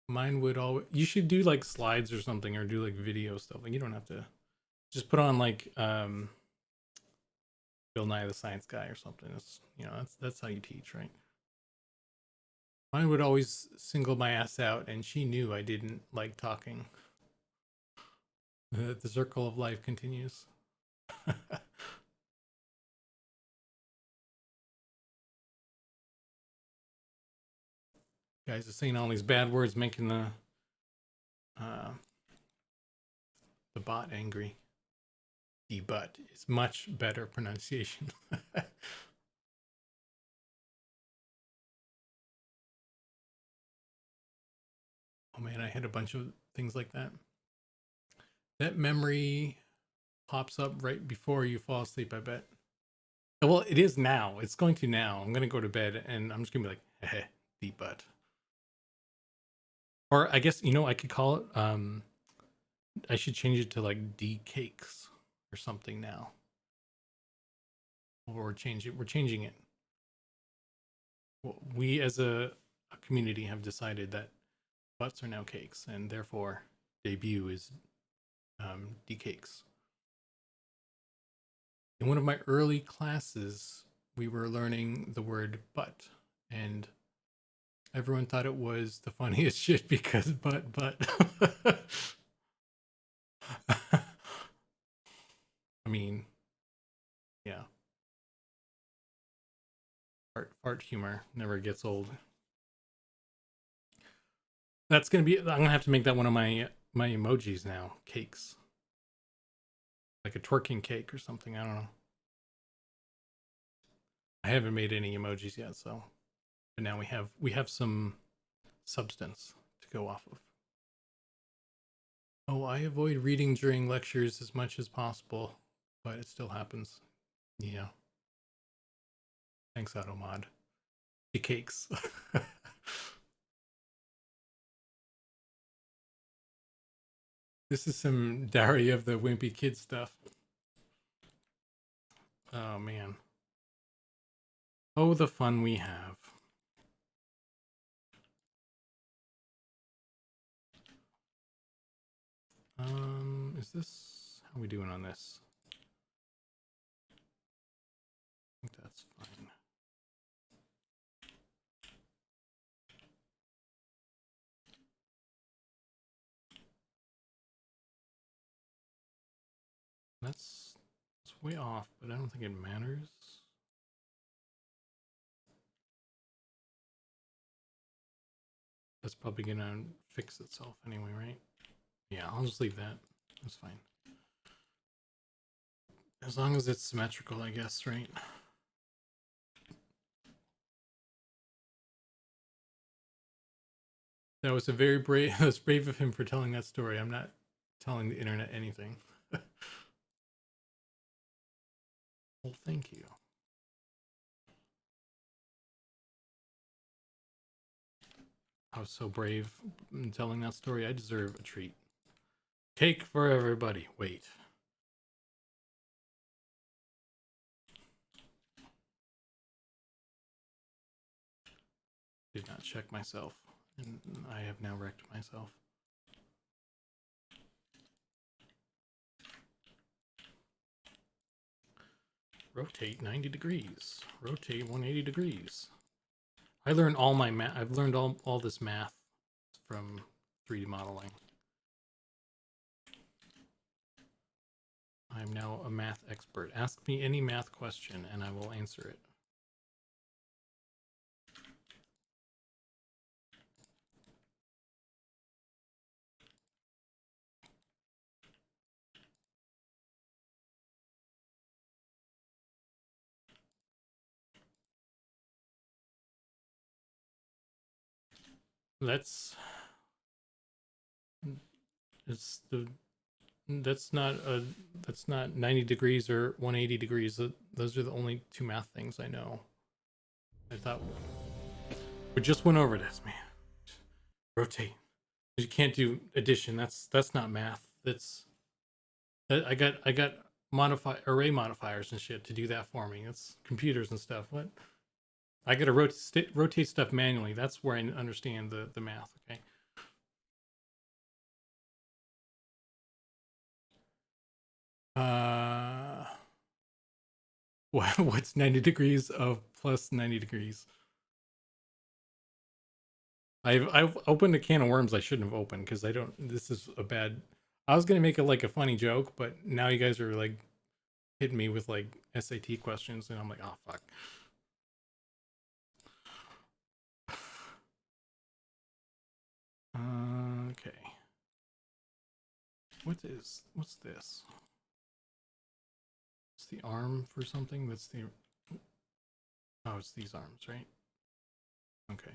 Mine would always, you should do like slides or something, or do like video stuff. Like you don't have to just put on like Bill Nye the Science Guy or something. It's, you know, that's how you teach, right? Mine would always single my ass out, and she knew I didn't like talking. The circle of life continues. Guys are saying all these bad words, making the bot angry. Debut is much better pronunciation. Oh man, I had a bunch of things like that. That memory pops up right before you fall asleep, I bet. Well, it is now. It's going to now. I'm going to go to bed and I'm just going to be like, heh, debut. Or I guess, you know, I could call it, I should change it to like D cakes or something now. Or change it. We're changing it. Well, we as a community have decided that butts are now cakes, and therefore debut is D cakes. In one of my early classes, we were learning the word butt, and everyone thought it was the funniest shit because but. I mean, yeah. Art humor never gets old. That's gonna be. I'm gonna have to make that one of my emojis now. Cakes, like a twerking cake or something. I don't know. I haven't made any emojis yet, so. But now we have some substance to go off of. Oh, I avoid reading during lectures as much as possible, but it still happens. Yeah. Thanks, Automod. The cakes. This is some Diary of the Wimpy Kid stuff. Oh, man. Oh, the fun we have. Is this... How are we doing on this? I think that's fine. That's way off, but I don't think it matters. That's probably gonna fix itself anyway, right? Yeah, I'll just leave that. That's fine. As long as it's symmetrical, I guess, right? That was a very brave. That was brave of him for telling that story. I'm not telling the internet anything. Well, thank you. I was so brave in telling that story. I deserve a treat. Cake for everybody. Wait. Did not check myself, and I have now wrecked myself. Rotate 90 degrees. Rotate 180 degrees. I learned all my math. I've learned all this math from 3D modeling. I'm now a math expert. Ask me any math question and I will answer it. That's not 90 degrees or 180 degrees. Those are the only two math things I know. I thought we just went over this, man. Rotate. You can't do addition. That's not math. I got array modifiers and shit to do that for me. It's computers and stuff. What? I gotta rotate stuff manually. That's where I understand the math. Okay. What's 90 degrees of plus 90 degrees? I've opened a can of worms I shouldn't have opened because I don't. This is a bad. I was gonna make it like a funny joke, but now you guys are like hitting me with like SAT questions, and I'm like, oh fuck. Okay. What's this? It's the arm for something. That's the. Oh, it's these arms, right? Okay.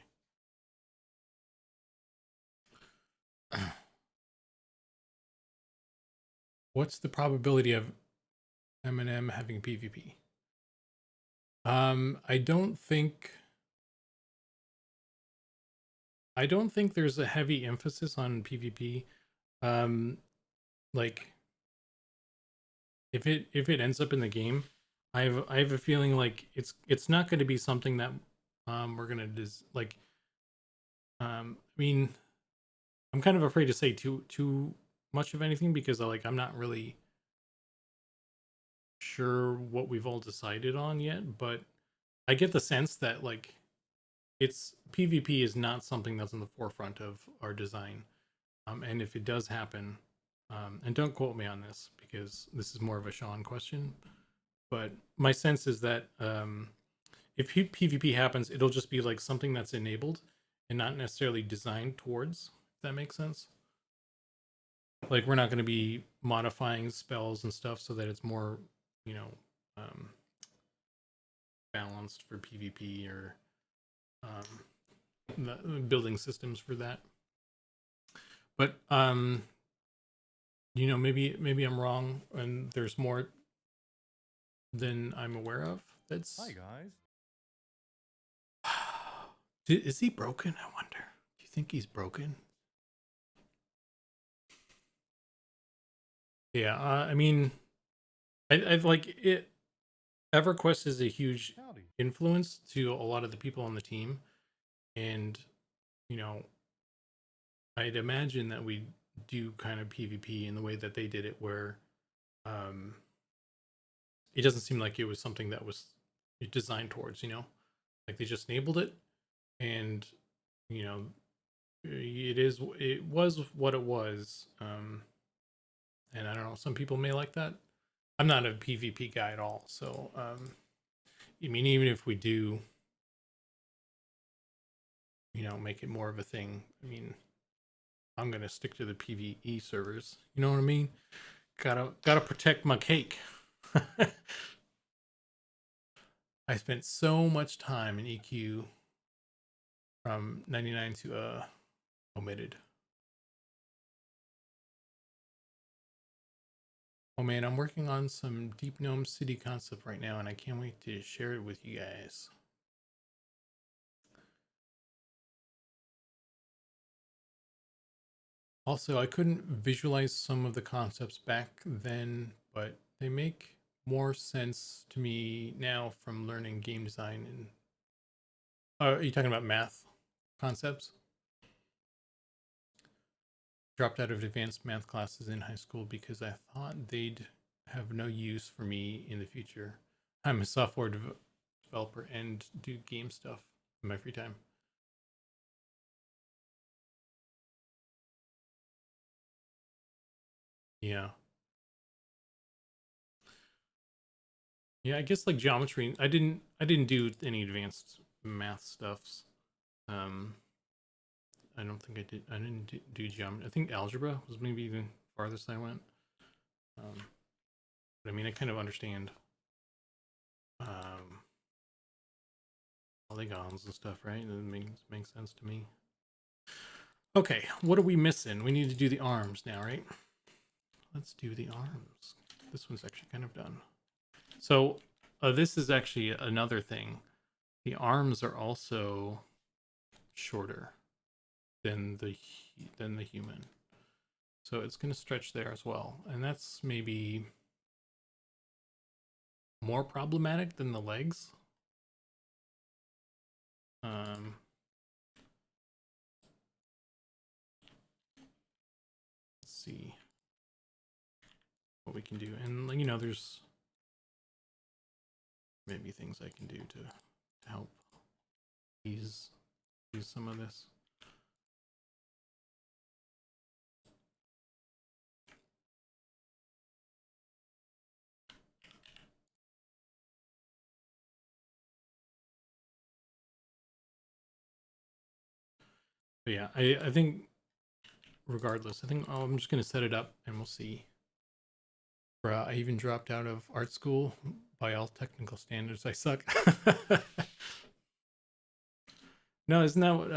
What's the probability of M&M having PvP? I don't think there's a heavy emphasis on PvP. Like if it ends up in the game, I have a feeling like it's not going to be something that we're gonna like. I mean, I'm kind of afraid to say too much of anything because I'm not really sure what we've all decided on yet, but I get the sense that like it's PvP is not something that's in the forefront of our design. And if it does happen, and don't quote me on this because this is more of a Sean question, but my sense is that if PvP happens, it'll just be like something that's enabled and not necessarily designed towards, if that makes sense. Like we're not going to be modifying spells and stuff so that it's more, balanced for PvP or building systems for that. But maybe I'm wrong and there's more than I'm aware of. That's hi guys. Is he broken? I wonder. Do you think he's broken? Yeah, I mean, I like it. EverQuest is a huge influence to a lot of the people on the team, and I'd imagine that we do kind of PvP in the way that they did it, where it doesn't seem like it was something that was designed towards, like they just enabled it, and it was what it was. And I don't know, some people may like that. I'm not a PvP guy at all, so I mean, even if we do, make it more of a thing, I mean, I'm gonna stick to the PvE servers. You know what I mean? Gotta protect my cake. I spent so much time in EQ from 99 to omitted. Oh man, I'm working on some Deep Gnome City concept right now, and I can't wait to share it with you guys. Also, I couldn't visualize some of the concepts back then, but they make more sense to me now from learning game design. And are you talking about math concepts? Dropped out of advanced math classes in high school because I thought they'd have no use for me in the future. I'm a software developer and do game stuff in my free time. Yeah. Yeah, I guess like geometry, I didn't do any advanced math stuffs. Um I don't think I didn't do geometry. I think algebra was maybe the farthest I went. Um but I mean I kind of understand um polygons and stuff, right? It makes sense to me. Okay, what are we missing? We need to do the arms now, right? Let's do the arms. This one's actually kind of done. So this is actually another thing. The arms are also shorter than the human, so it's going to stretch there as well, and that's maybe more problematic than the legs. Um, let's see what we can do, and you know, there's maybe things I can do to help ease some of this. But yeah, I think regardless, I think I'm just gonna set it up and we'll see. Bruh, I even dropped out of art school. By all technical standards, I suck. No, isn't that what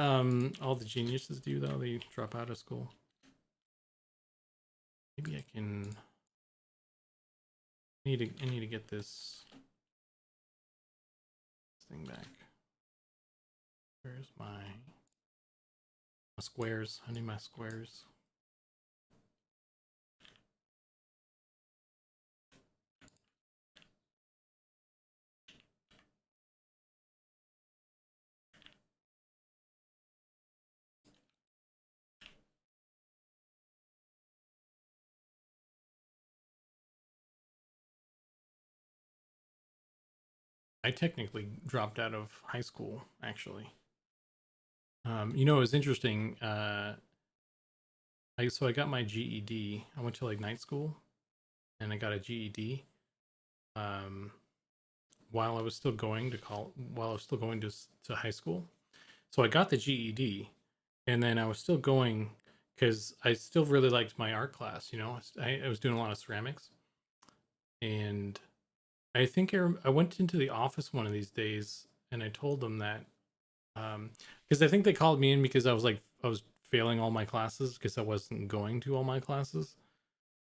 all the geniuses do though? They drop out of school. Maybe I can. I need to get this thing back. Where's my squares? I need my squares. I technically dropped out of high school, actually. You know, it was interesting. So I got my GED. I went to like night school, and I got a GED. Um, while I was still going to while I was still going to high school. So I got the GED, and then I was still going because I still really liked my art class. You know, I was doing a lot of ceramics, and I think I went into the office one of these days, and I told them that because I think they called me in because I was failing all my classes because I wasn't going to all my classes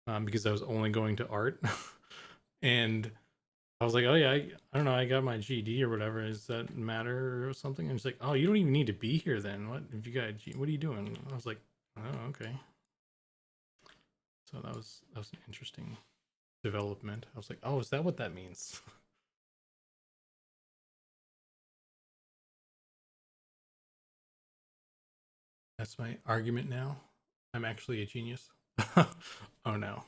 because I was only going to art, and I was like, oh yeah, I don't know, I got my GED or whatever. Does that matter or something? And she's like, oh, you don't even need to be here then. What if you got a G? What are you doing? I was like, oh, okay. So that was an interesting development. I was like, oh, is that what that means? That's my argument now. I'm actually a genius. Oh no,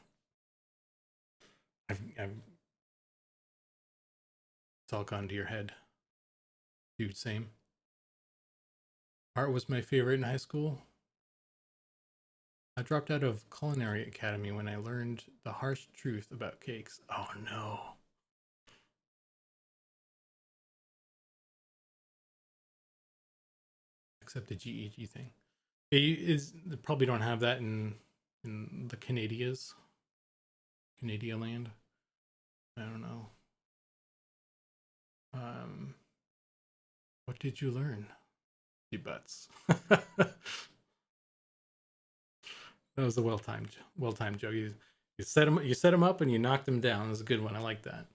I've it's all gone to your head, dude. Same. Art was my favorite in high school. I dropped out of culinary academy when I learned the harsh truth about cakes. Oh no. Except the GEG thing. It is they probably don't have that in the Canada land. I don't know. Um, what did you learn? The butts. That was a well timed joke. You set him up and you knocked him down. That was a good one. I like that.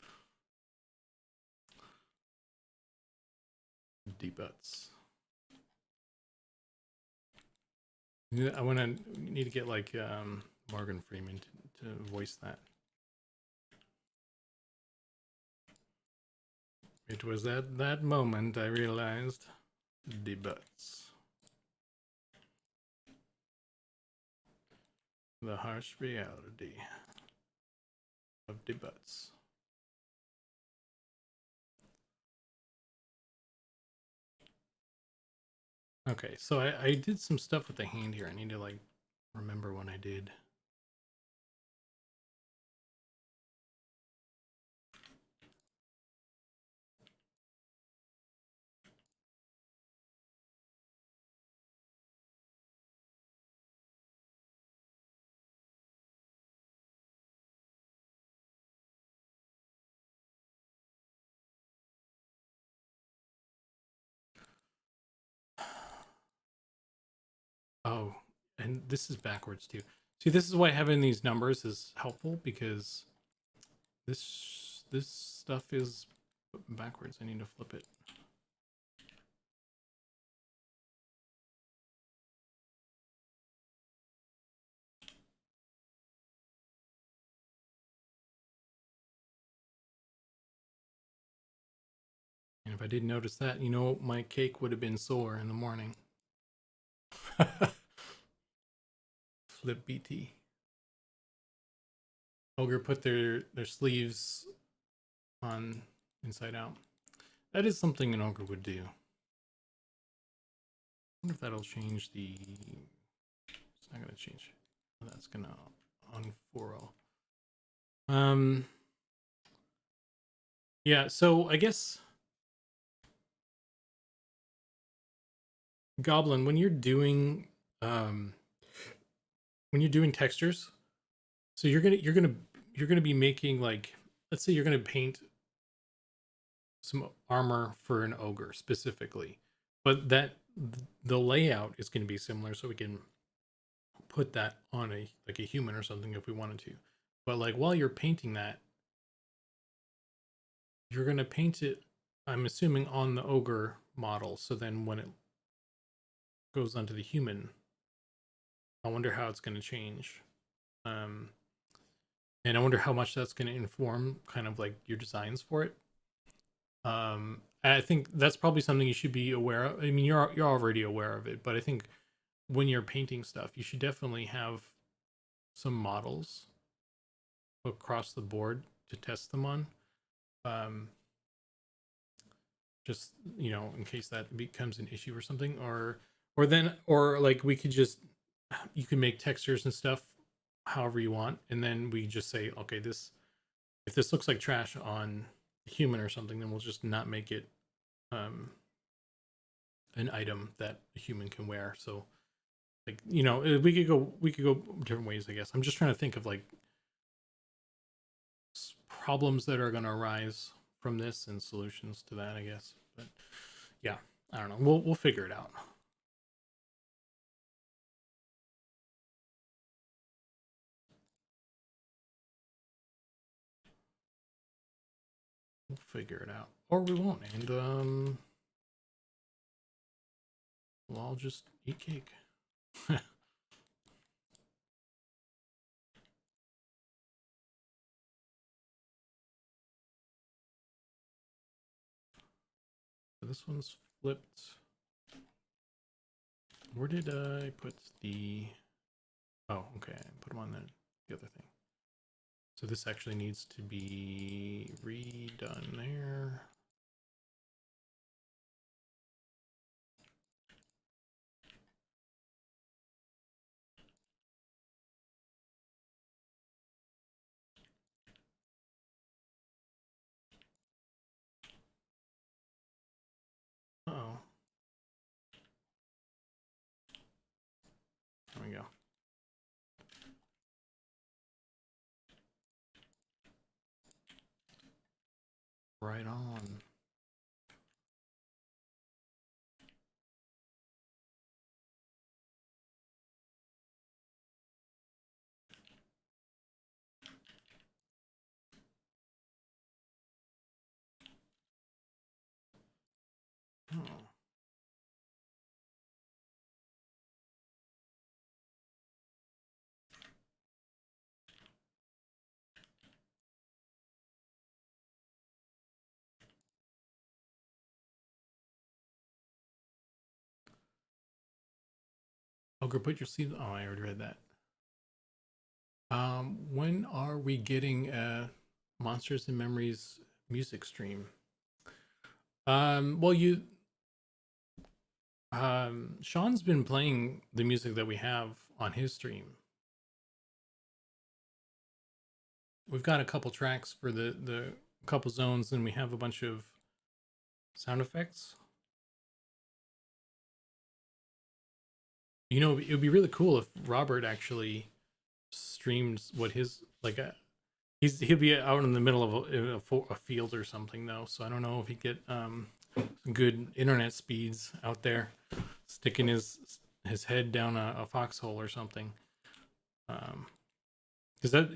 Deep butts. Yeah, I need to get like Morgan Freeman to voice that. It was at that moment I realized the butts. The harsh reality of the butts. Okay, so I did some stuff with the hand here. I need to like remember when I did. Oh, and this is backwards too. See, this is why having these numbers is helpful, because this stuff is backwards. I need to flip it. And if I didn't notice that, you know, my cake would have been sore in the morning. Flip BT. Ogre put their sleeves on inside out. That is something an ogre would do. I wonder if that'll change the... It's not going to change. That's going to unfurl. Yeah, so I guess... Goblin, when you're doing textures, so you're gonna be making, like, let's say you're gonna paint some armor for an ogre specifically, but the layout is going to be similar, so we can put that on a human or something if we wanted to. But like while you're painting that, you're gonna paint it, I'm assuming, on the ogre model. So then when it goes onto the human, I wonder how it's going to change. And I wonder how much that's going to inform kind of like your designs for it. I think that's probably something you should be aware of. I mean, you're already aware of it, but I think when you're painting stuff, you should definitely have some models across the board to test them on. Just, you know, in case that becomes an issue or something, or like we could just, you can make textures and stuff however you want, and then we just say, okay, this, if this looks like trash on a human or something, then we'll just not make it an item that a human can wear. So like, you know, we could go different ways, I guess. I'm just trying to think of like problems that are going to arise from this and solutions to that, I guess. But yeah, I don't know, we'll figure it out. We'll figure it out, or we won't, and we'll all just eat cake. So this one's flipped. Where did I put the... Oh, okay, I put them on the other thing. So this actually needs to be redone there. Uh-oh. There we go. Right on. Oh. Ogre, put your sleeve. Oh, I already read that. When are we getting a Monsters and Memories music stream? Well, Sean's been playing the music that we have on his stream. We've got a couple tracks for the couple zones, and we have a bunch of sound effects. You know, it would be really cool if Robert actually streamed what his like a he'll be out in the middle of a field or something though, so I don't know if he'd get good internet speeds out there, sticking his head down a foxhole or something. Because that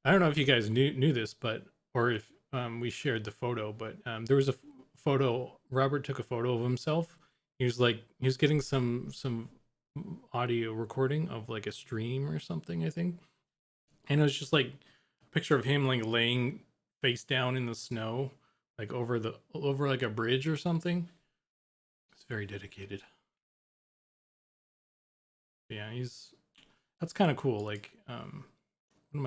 I don't know if you guys knew this, but or if we shared the photo, but there was a photo. Robert took a photo of himself. He was getting some audio recording of like a stream or something, I think, and it was just like a picture of him like laying face down in the snow, like over like a bridge or something. It's very dedicated. Yeah, that's kind of cool. Like one of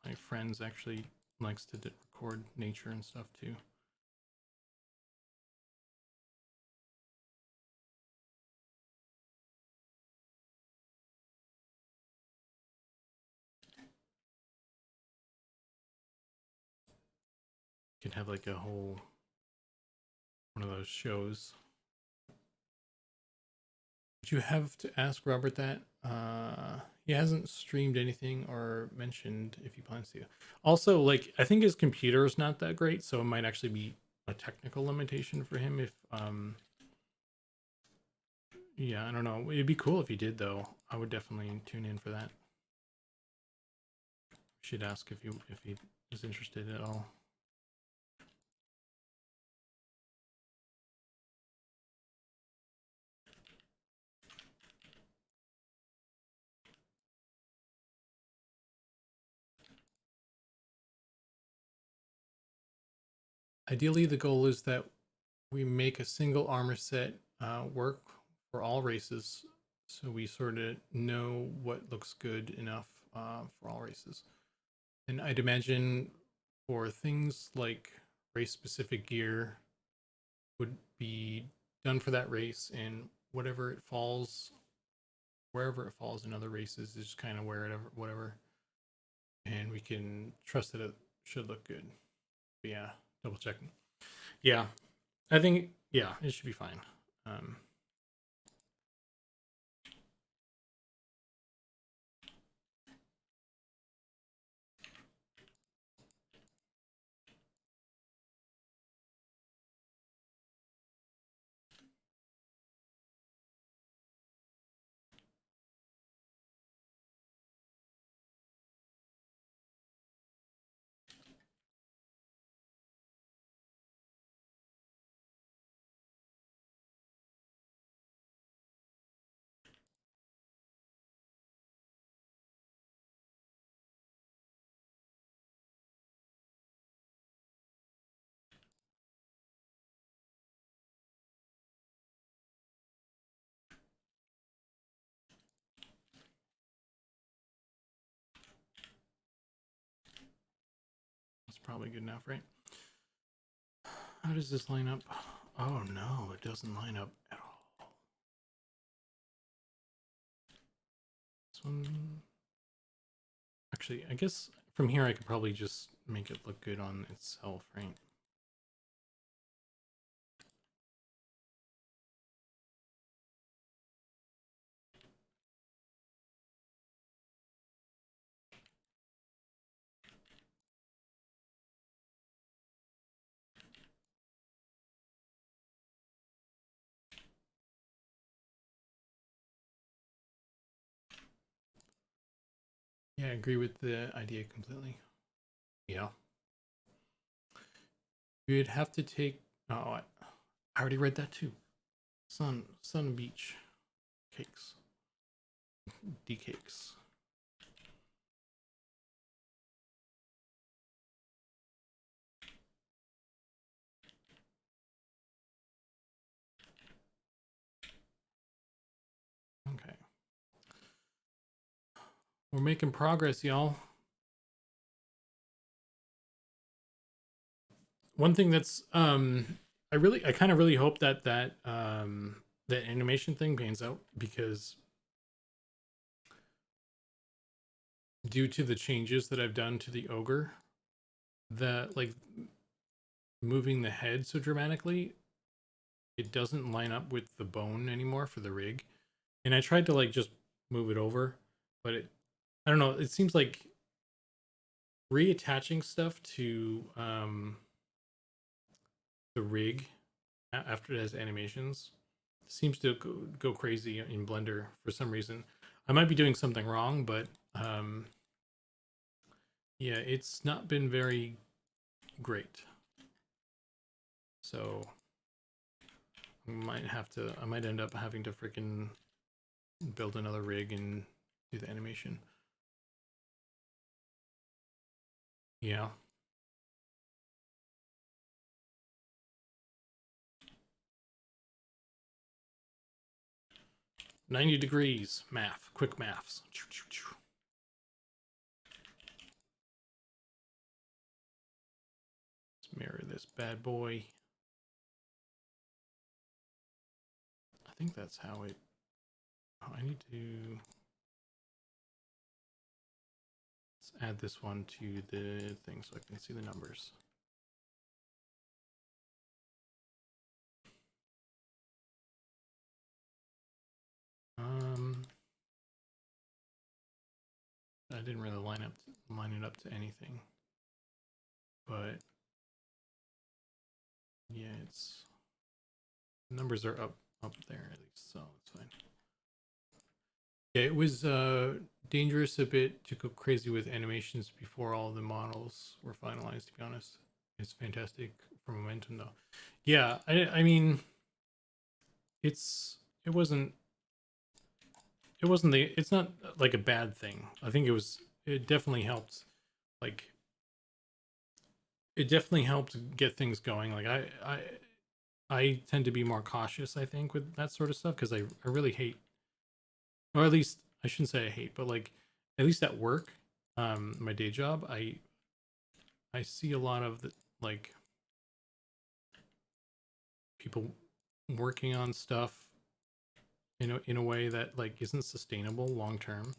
my friends actually likes to record nature and stuff too. You can have like a whole one of those shows. Would you have to ask Robert that? He hasn't streamed anything or mentioned if he plans to. Also, like I think his computer is not that great, so it might actually be a technical limitation for him if yeah, I don't know. It'd be cool if he did though. I would definitely tune in for that. Should ask if he is interested at all. Ideally, the goal is that we make a single armor set work for all races, so we sort of know what looks good enough for all races. And I'd imagine for things like race-specific gear would be done for that race, and whatever it falls, wherever it falls in other races, is just kind of whatever, and we can trust that it should look good. But yeah, double checking. Yeah, I think yeah, it should be fine. That's probably good enough, right? How does this line up? Oh no, it doesn't line up at all. This one. Actually, I guess from here I could probably just make it look good on itself, right? Yeah, I agree with the idea completely. Yeah. You'd have to take. Oh, I already read that too. Sun beach cakes, D cakes. Okay. We're making progress, y'all. One thing that's I kind of really hope that that animation thing pans out, because due to the changes that I've done to the ogre, that like moving the head so dramatically, it doesn't line up with the bone anymore for the rig. And I tried to like just move it over, but I don't know, it seems like reattaching stuff to the rig after it has animations seems to go crazy in Blender for some reason. I might be doing something wrong, but yeah, it's not been very great. So I might end up having to freaking build another rig and do the animation. Yeah. $90 degrees. Math. Quick maths. Let's mirror this bad boy. I think that's how it... Oh, I need to... Let's add this one to the thing so I can see the numbers. I didn't really line it up to anything, but yeah, it's numbers are up there at least, so it's fine. Yeah, it was dangerous a bit to go crazy with animations before all the models were finalized, to be honest. It's fantastic for momentum though. Yeah, I mean, it wasn't it's not like a bad thing. I think it definitely helped, like it definitely helped get things going. Like I tend to be more cautious, I think, with that sort of stuff, because I really hate, or at least I shouldn't say I hate, but like at least at work, my day job, I see a lot of the, like, people working on stuff in a way that like isn't sustainable long term.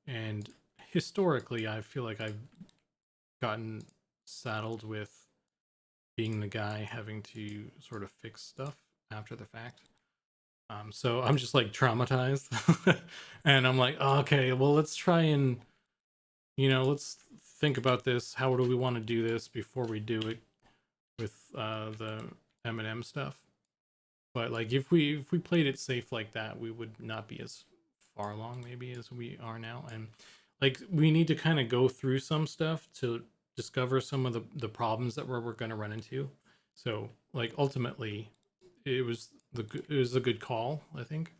And historically, I feel like I've gotten saddled with being the guy having to sort of fix stuff after the fact. So I'm just like traumatized, and I'm like, oh, okay, well, let's try and, let's think about this. How do we want to do this before we do it with the M&M stuff? But like, if we played it safe like that, we would not be as far along maybe as we are now. And like, we need to kind of go through some stuff to discover some of the problems that we're going to run into. So like, ultimately, it was a good call, I think.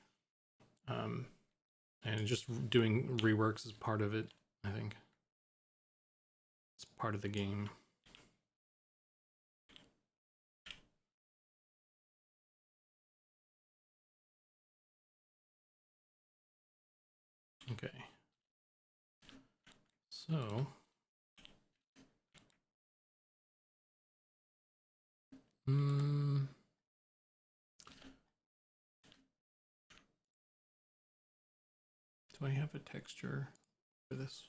And just doing reworks is part of it, I think. It's part of the game. Okay. So do I have a texture for this?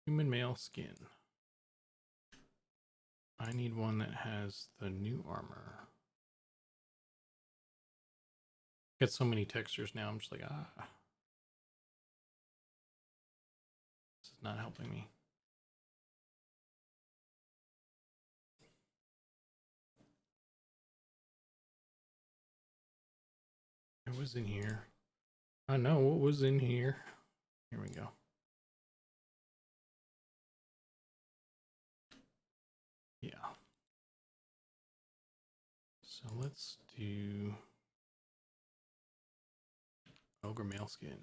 Human male skin. I need one that has the new armor. Get so many textures now, I'm just like, this is not helping me. It was in here. I know what was in here. Here we go. Yeah. So let's do ogre male skin.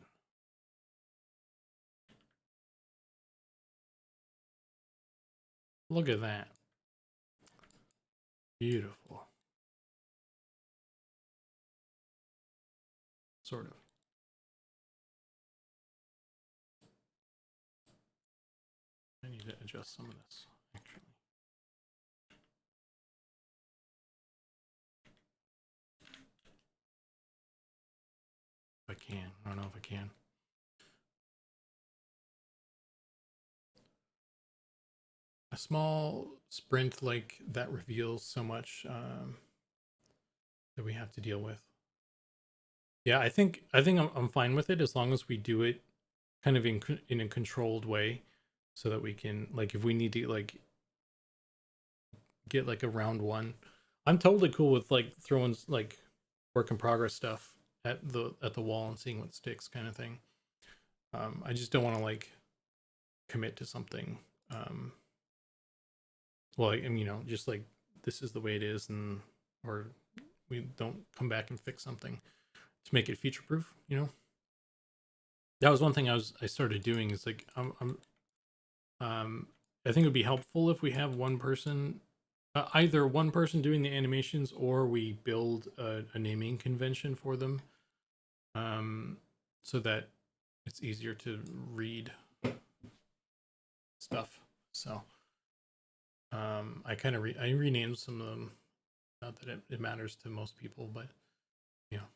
Look at that. Beautiful. sort of. I need to adjust some of this, actually. If I can. I don't know if I can. A small sprint like that reveals so much that we have to deal with. Yeah, I think I'm fine with it as long as we do it kind of in a controlled way, so that we can, like, if we need to like get like a round one, I'm totally cool with like throwing like work in progress stuff at the wall and seeing what sticks, kind of thing. I just don't want to like commit to something. Well, you know, just like this is the way it is, and or we don't come back and fix something to make it feature proof. You know, that was one thing I started doing is like I think it would be helpful if we have one person, either one person doing the animations, or we build a naming convention for them, so that it's easier to read stuff. So I kind of I renamed some of them. Not that it matters to most people, but yeah,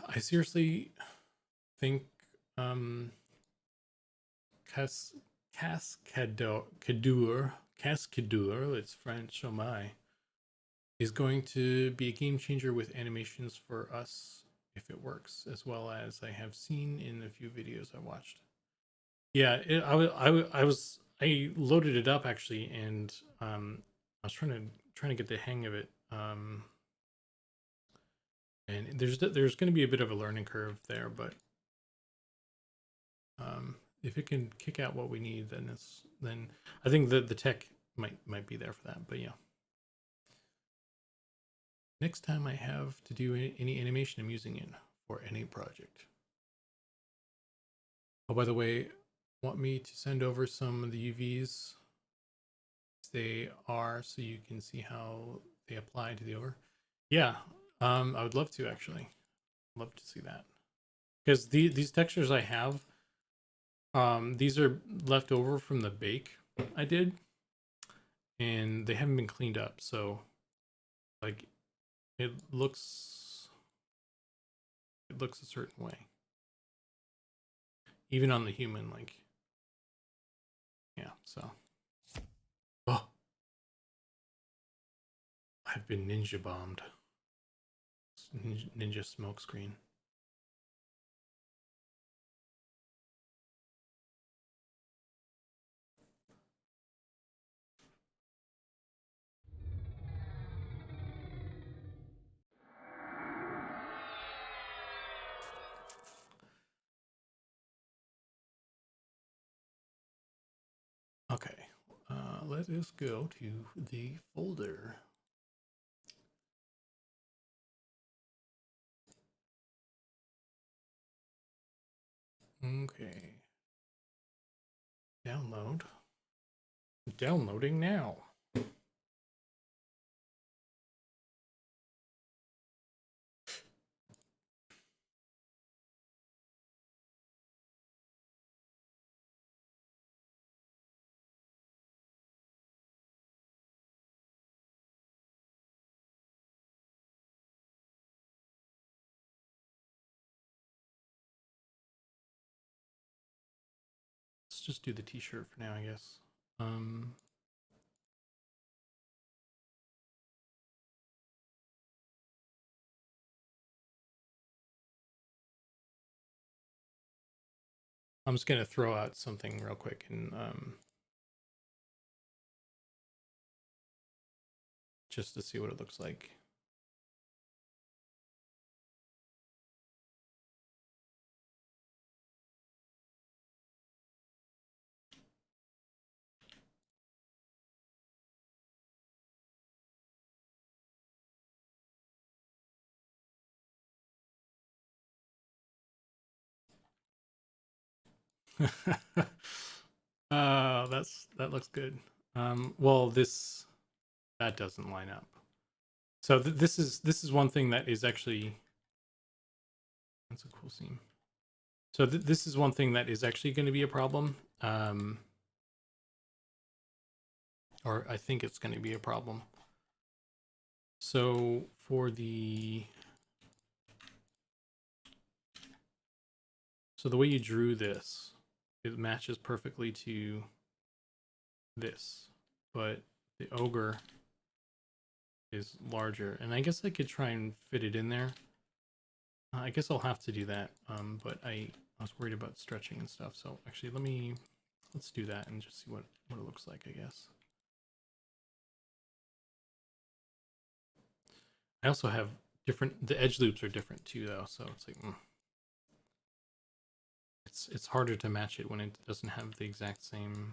I seriously think Cascadeur, it's French, oh my, is going to be a game changer with animations for us if it works, as well as I have seen in a few videos I watched. Yeah, I loaded it up actually, and I was trying to get the hang of it. And there's going to be a bit of a learning curve there, but if it can kick out what we need, then I think the tech might be there for that. But yeah, next time I have to do any animation, I'm using it for any project. Oh, by the way, want me to send over some of the UVs? They are, so you can see how they apply to the ogre. Yeah, I would love to actually. Love to see that, because these textures I have, these are left over from the bake I did, and they haven't been cleaned up, so like it looks a certain way, even on the human, like, yeah. So oh, I've been ninja bombed. Ninja smoke screen. Okay, let us go to the folder. Okay. Download. Downloading now. Let's just do the t-shirt for now, I guess. I'm just gonna throw out something real quick, and just to see what it looks like. That looks good. Well, that doesn't line up. So this is one thing that is actually That's a cool seam. So this is one thing that is actually going to be a problem. Or I think it's going to be a problem. So for the... So the way you drew this, it matches perfectly to this. But the ogre is larger. And I guess I could try and fit it in there. I guess I'll have to do that. But I was worried about stretching and stuff. So actually, let's do that and just see what it looks like, I guess. I also have the edge loops are different too, though. So it's like, it's harder to match it when it doesn't have the exact same.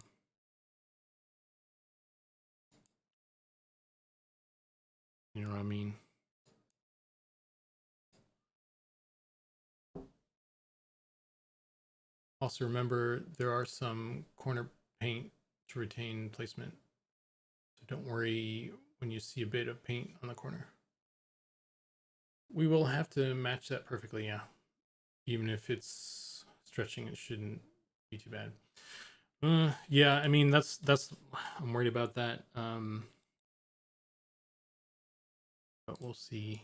You know what I mean? Also remember, there are some corner paint to retain placement. So don't worry when you see a bit of paint on the corner. We will have to match that perfectly, yeah. Even if it's stretching, it shouldn't be too bad. Yeah, I mean, that's I'm worried about that. But we'll see.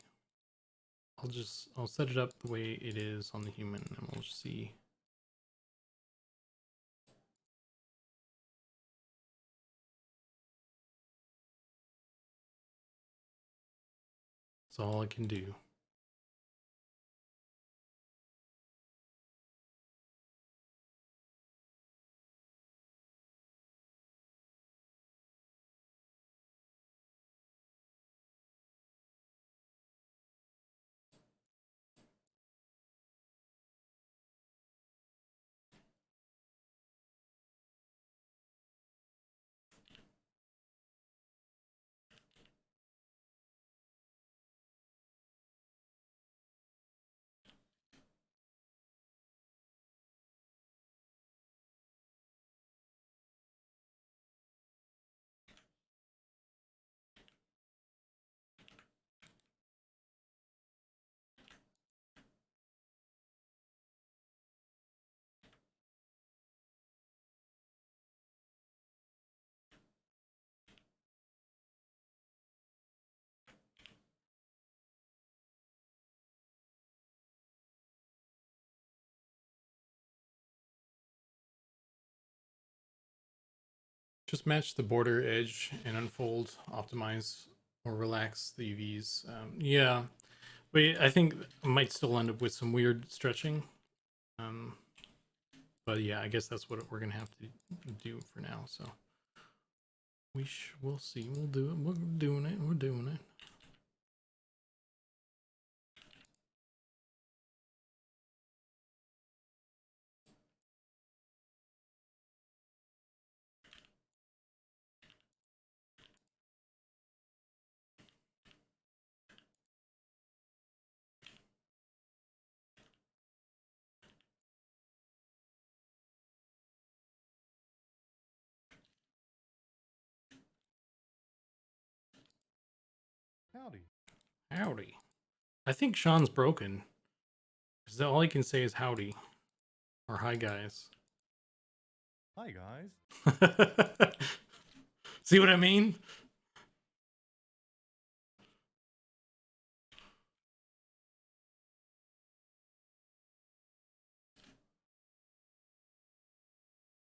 I'll set it up the way it is on the human, and we'll just see. That's all I can do. Just match the border edge and unfold, optimize, or relax the UVs. Yeah, but I think I might still end up with some weird stretching. But yeah, I guess that's what we're gonna have to do for now. So we'll see. We'll do it. We're doing it. We're doing it. Howdy. Howdy. I think Sean's broken. Because all he can say is howdy. Or hi, guys. Hi, guys. See what I mean?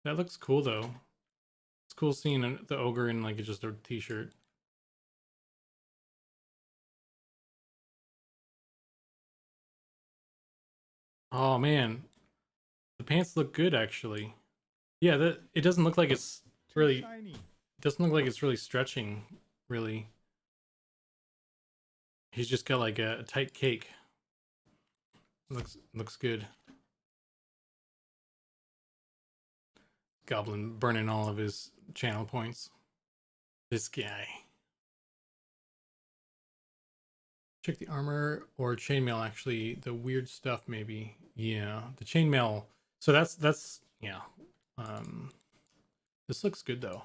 That looks cool, though. It's cool seeing the ogre in, like, just a t-shirt. Oh, man. The pants look good, actually. Yeah, it doesn't look like it's really... Shiny. It doesn't look like it's really stretching, really. He's just got, like, a tight cake. Looks good. Goblin burning all of his channel points. This guy. Check the armor or chainmail, actually. The weird stuff, maybe. Yeah, the chainmail. So that's yeah. This looks good, though.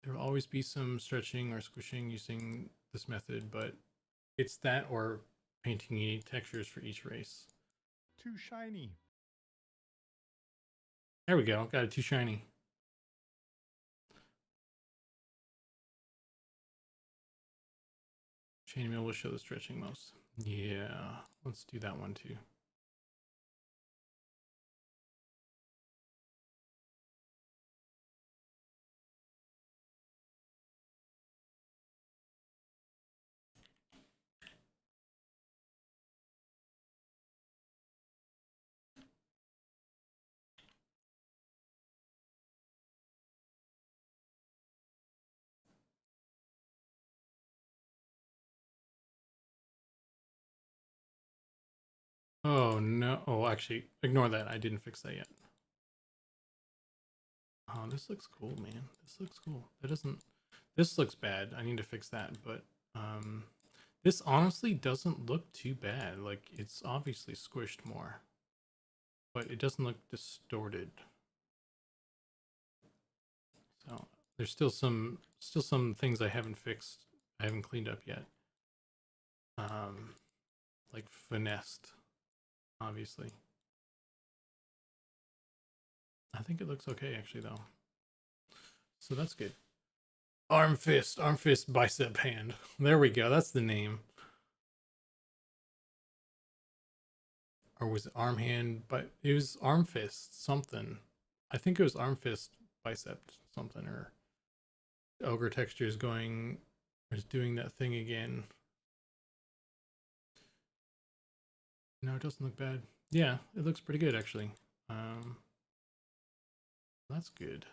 There will always be some stretching or squishing using this method, but it's that or painting unique textures for each race. Too shiny. There we go. Got it too shiny. Chainmail will show the stretching most. Yeah, let's do that one too. Oh no. Oh, actually, ignore that. I didn't fix that yet. Oh, this looks cool, man. This looks cool. That doesn't... This looks bad. I need to fix that, but this honestly doesn't look too bad. Like, it's obviously squished more, but it doesn't look distorted. So there's still some things I haven't fixed. I haven't cleaned up yet. Like finessed, obviously. I think it looks okay actually though. So that's good. Arm fist, bicep hand. There we go. That's the name. Or was it arm hand? But it was arm fist something. I think it was arm fist bicep something, or Ogre texture is doing that thing again. No, it doesn't look bad. Yeah, it looks pretty good actually. That's good.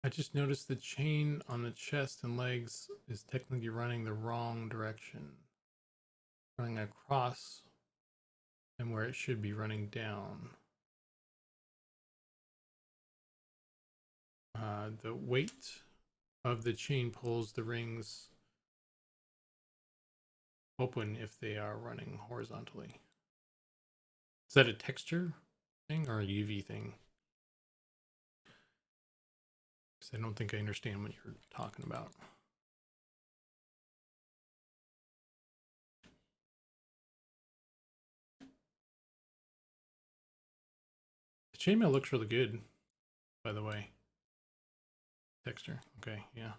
I just noticed the chain on the chest and legs is technically running the wrong direction. Running across and where it should be running down. The weight of the chain pulls the rings open if they are running horizontally. Is that a texture thing or a UV thing? Because I don't think I understand what you're talking about. The chainmail looks really good, by the way. Texture. Okay, yeah.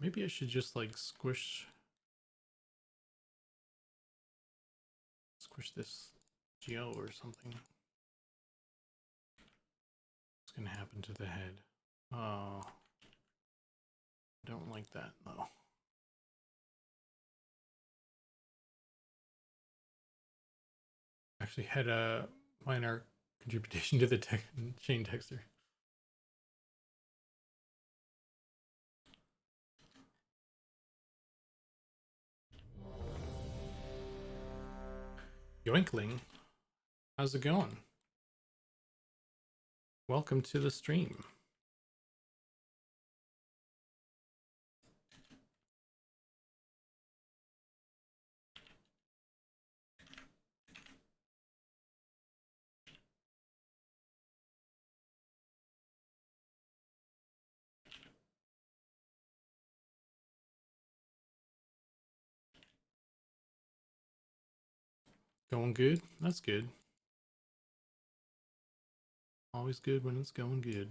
Maybe I should just like squish this geo or something. What's gonna happen to the head? Oh, I don't like that though. Actually had a minor contribution to the chain texture. Yoinkling, how's it going? Welcome to the stream. Going good? That's good. Always good when it's going good.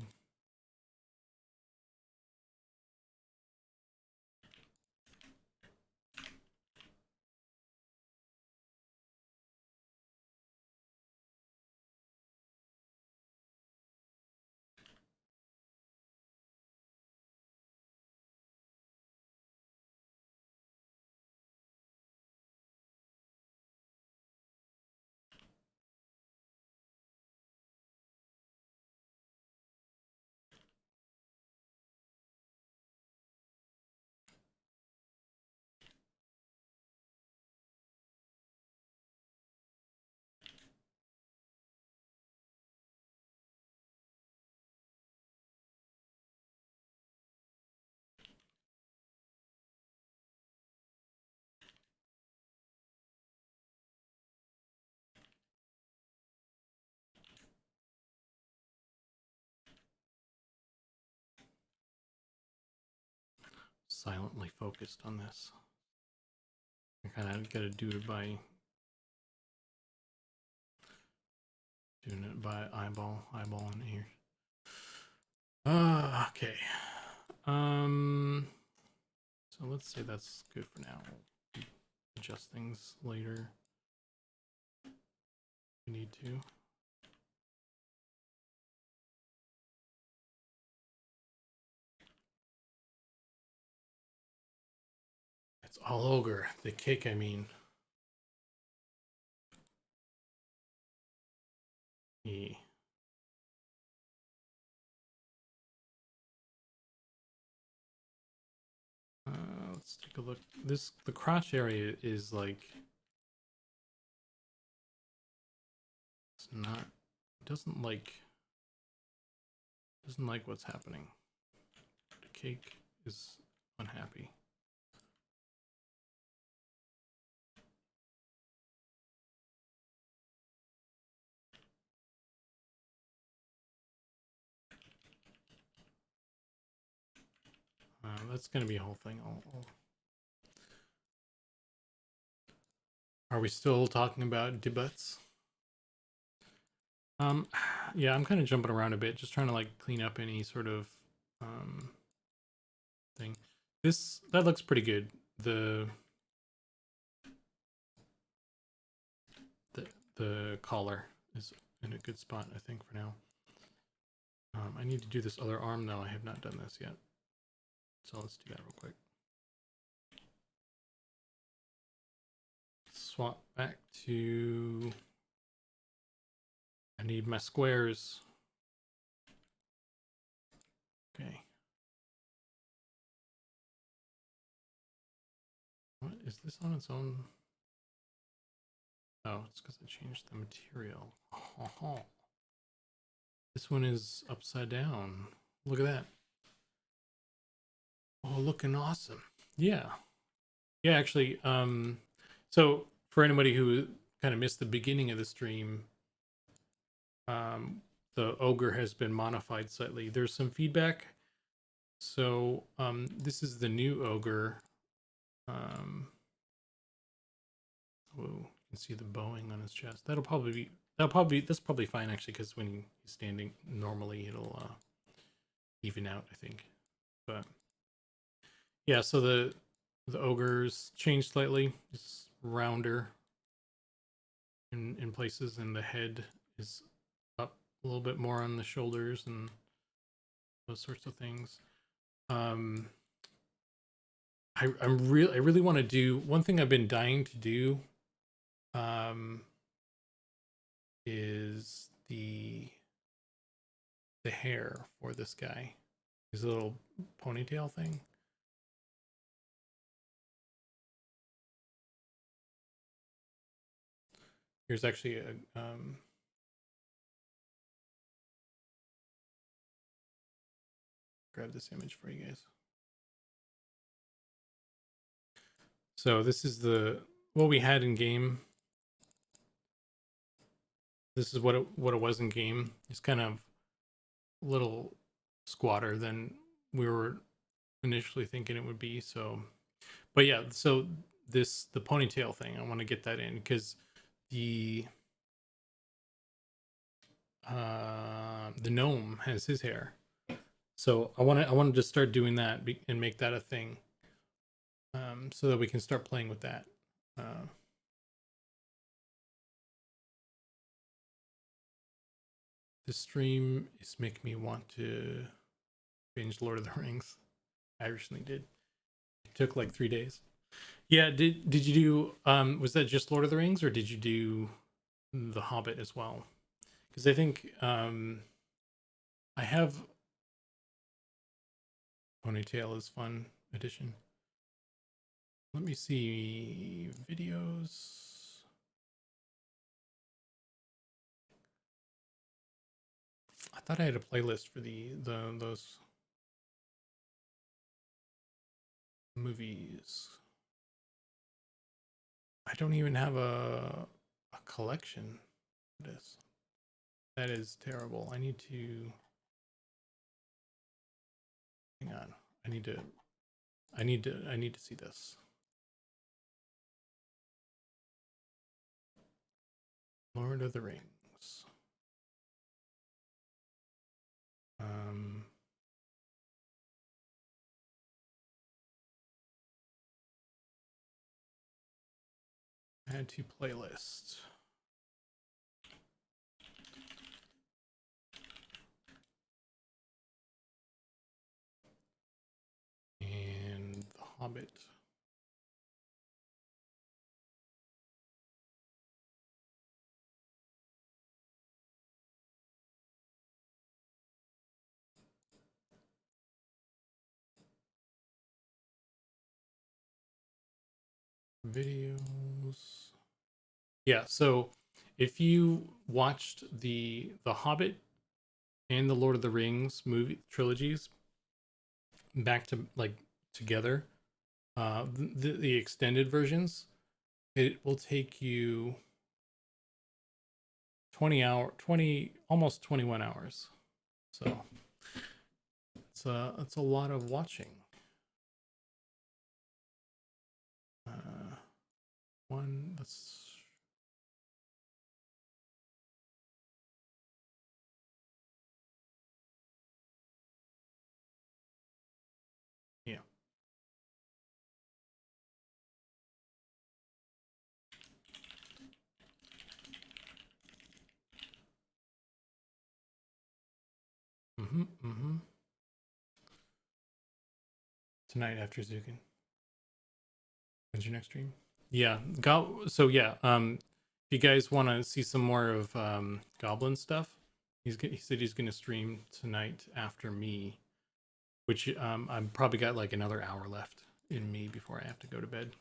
Silently focused on this. I kind of got to do it by doing it by eyeballing it here. Okay. So let's say that's good for now. We'll adjust things later. We need to. It's all ogre. The cake, I mean. Yeah. Let's take a look. The crotch area is like, it's not, doesn't like what's happening. The cake is unhappy. That's gonna be a whole thing. Are we still talking about debuts? Yeah, I'm kind of jumping around a bit, just trying to like clean up any sort of thing. That looks pretty good. The collar is in a good spot, I think, for now. I need to do this other arm though. I have not done this yet, so let's do that real quick. Swap back to, I need my squares. Okay. What is this on its own? Oh, it's because I changed the material. Oh, this one is upside down. Look at that. Oh, looking awesome. Yeah. Yeah, actually, so for anybody who kind of missed the beginning of the stream, the ogre has been modified slightly. There's some feedback. So this is the new ogre. Whoa, you can see the bowing on his chest. That's probably fine actually, because when he's standing normally, it'll even out, I think. But yeah, so the ogre's changed slightly. It's rounder in places, and the head is up a little bit more on the shoulders and those sorts of things. I really want to do one thing I've been dying to do. Is the hair for this guy, his little ponytail thing. Here's actually a grab this image for you guys. So this is what we had in game. This is what it was in game. It's kind of a little squatter than we were initially thinking it would be. So, but yeah, so the ponytail thing, I want to get that in because the gnome has his hair. So I wanted to start doing that and make that a thing, so that we can start playing with that. This stream is making me want to binge Lord of the Rings. I recently did. It took like 3 days. Yeah, did you do was that just Lord of the Rings, or did you do The Hobbit as well? Because I think I have Ponytail is fun edition. Let me see videos. I thought I had a playlist for those movies. I don't even have a collection for this. That is terrible. I need to hang on. I need to see this. Lord of the Rings. Add to playlist. And The Hobbit. Videos. Yeah, so if you watched the Hobbit and the Lord of the Rings movie trilogies back to like together, the extended versions, it will take you 20 almost 21 hours. So it's a lot of watching. Let's yeah. Tonight after Zukan. When's your next stream? Yeah, so yeah, if you guys want to see some more of Goblin stuff, he said he's going to stream tonight after me, which I've probably got like another hour left in me before I have to go to bed.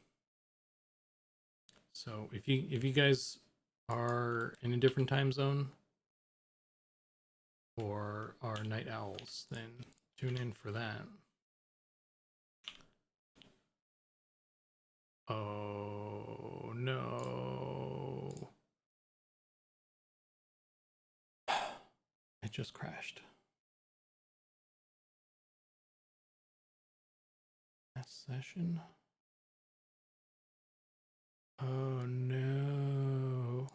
So if you guys are in a different time zone or are night owls, then tune in for that. Oh no. It just crashed. Last session. Oh no.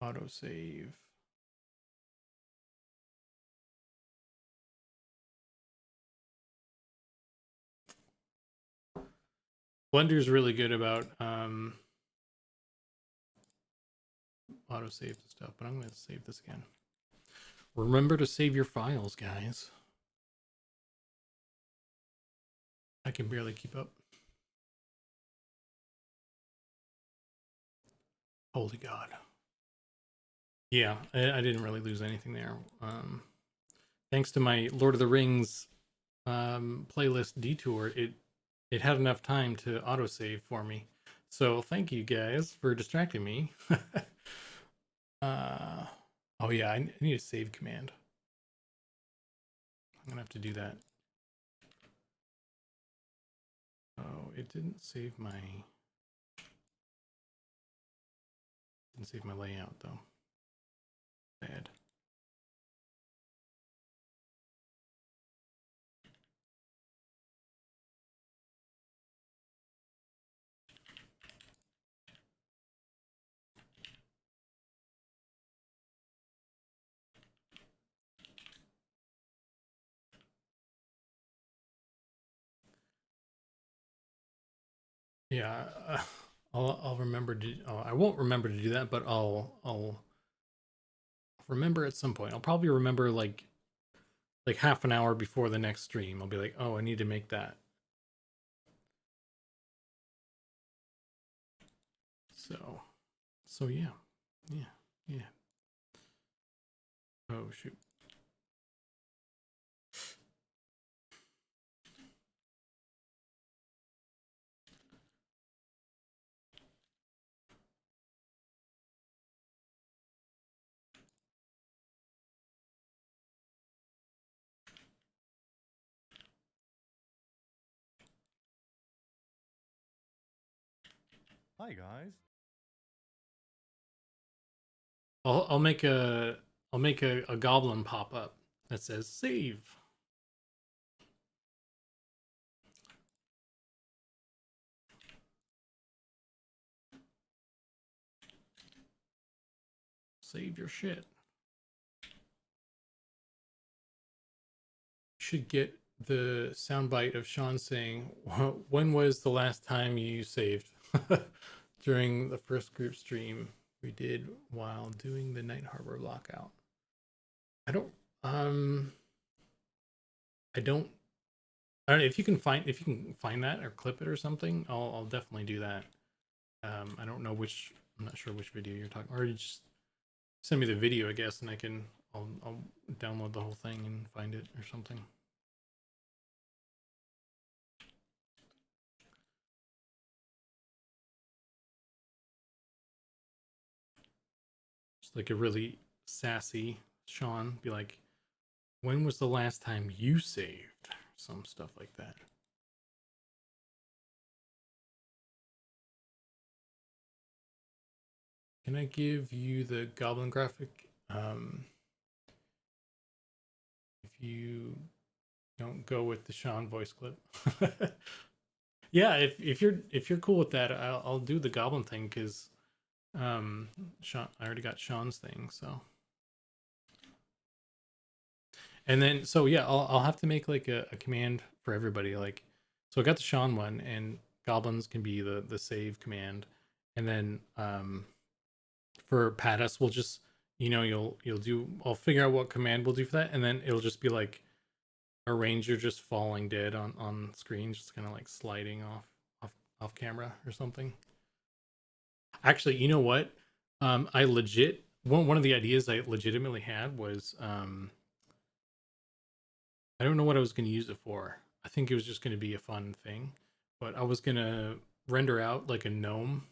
Autosave. Blender's really good about autosave and stuff, but I'm going to save this again. Remember to save your files, guys. I can barely keep up. Holy God. Yeah, I didn't really lose anything there. Thanks to my Lord of the Rings playlist detour, it had enough time to autosave for me. So thank you guys for distracting me. Oh yeah, I need a save command. I'm gonna have to do that. Oh, it didn't save my layout though. Bad. Yeah, I'll remember to. Oh, I won't remember to do that, but I'll remember at some point. I'll probably remember like half an hour before the next stream. I'll be like, oh, I need to make that. So yeah, yeah. Oh shoot. Hi guys. I'll make a goblin pop up that says save. Save your shit. Should get the soundbite of Sean saying, "When was the last time you saved?" During the first group stream we did while doing the Night Harbor lockout. I don't I don't know if you can find that or clip it or something. I'll definitely do that. I don't know which. I'm not sure which video you're talking. Or you just send me the video, I guess, and I'll download the whole thing and find it or something. Just like a really sassy Sean, be like, "When was the last time you saved?" Some stuff like that. Can I give you the goblin graphic? If you don't go with the Sean voice clip. Yeah, if you're cool with that, I'll do the goblin thing because Sean, I already got Sean's thing, so. And then so yeah, I'll have to make like a command for everybody. Like, so I got the Sean one, and goblins can be the save command, and then for Padas, we'll just you'll do. I'll figure out what command we'll do for that, and then it'll just be like a ranger just falling dead on screen, just kind of like sliding off camera or something. Actually, you know what? I legit one of the ideas I legitimately had was I don't know what I was going to use it for. I think it was just going to be a fun thing, but I was going to render out like a gnome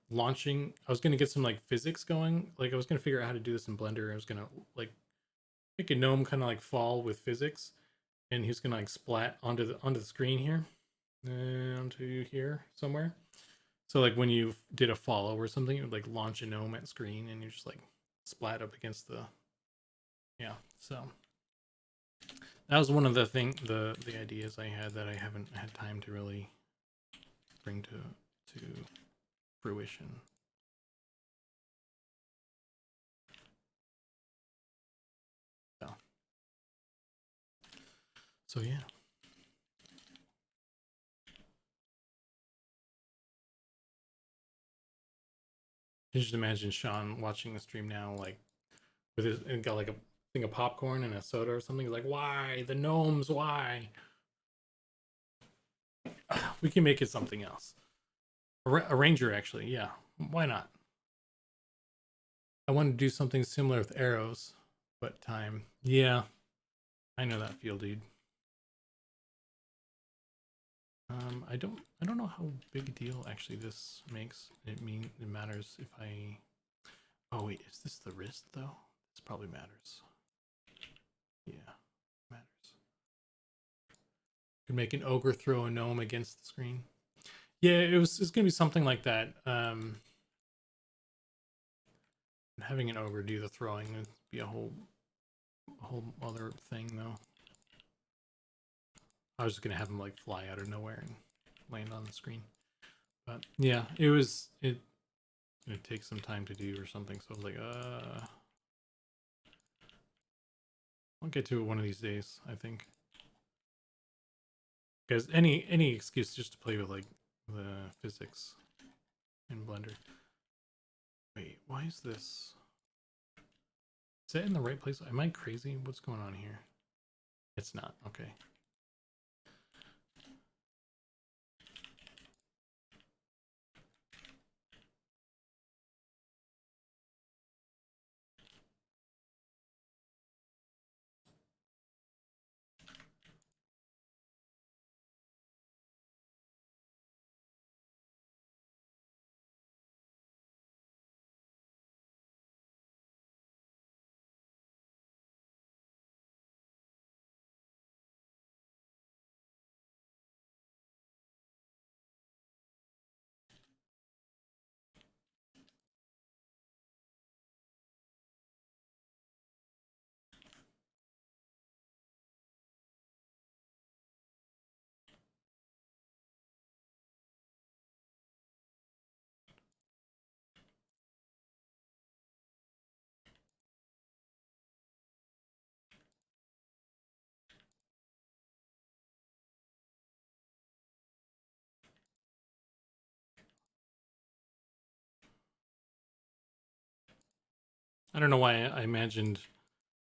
launching. I was going to get some like physics going. Like I was going to figure out how to do this in Blender. I was going to like make a gnome kind of like fall with physics, and he's going to like splat onto the screen here, onto here somewhere. So like when you did a follow or something, it would like launch a gnome at screen, and you just like splat up against the So that was one of the the ideas I had that I haven't had time to really bring to fruition. So yeah. You just imagine Sean watching the stream now, like with his and got like a thing of popcorn and a soda or something. He's like, "Why the gnomes? Why?" We can make it something else. A ranger, actually. Yeah, why not? I want to do something similar with arrows, but time. Yeah, I know that feel, dude. I don't know how big a deal actually this makes. It matters if I. Oh wait, is this the wrist though? This probably matters. Yeah, matters. Could make an ogre throw a gnome against the screen. Yeah, it's gonna be something like that. Having an ogre do the throwing would be a whole other thing though. I was just gonna have him like fly out of nowhere and land on the screen. But yeah, it takes some time to do or something. So I was like, I'll get to it one of these days, I think. Because any excuse just to play with like the physics in Blender. Wait, why is this? Is that in the right place? Am I crazy? What's going on here? It's not. Okay. I don't know why I imagined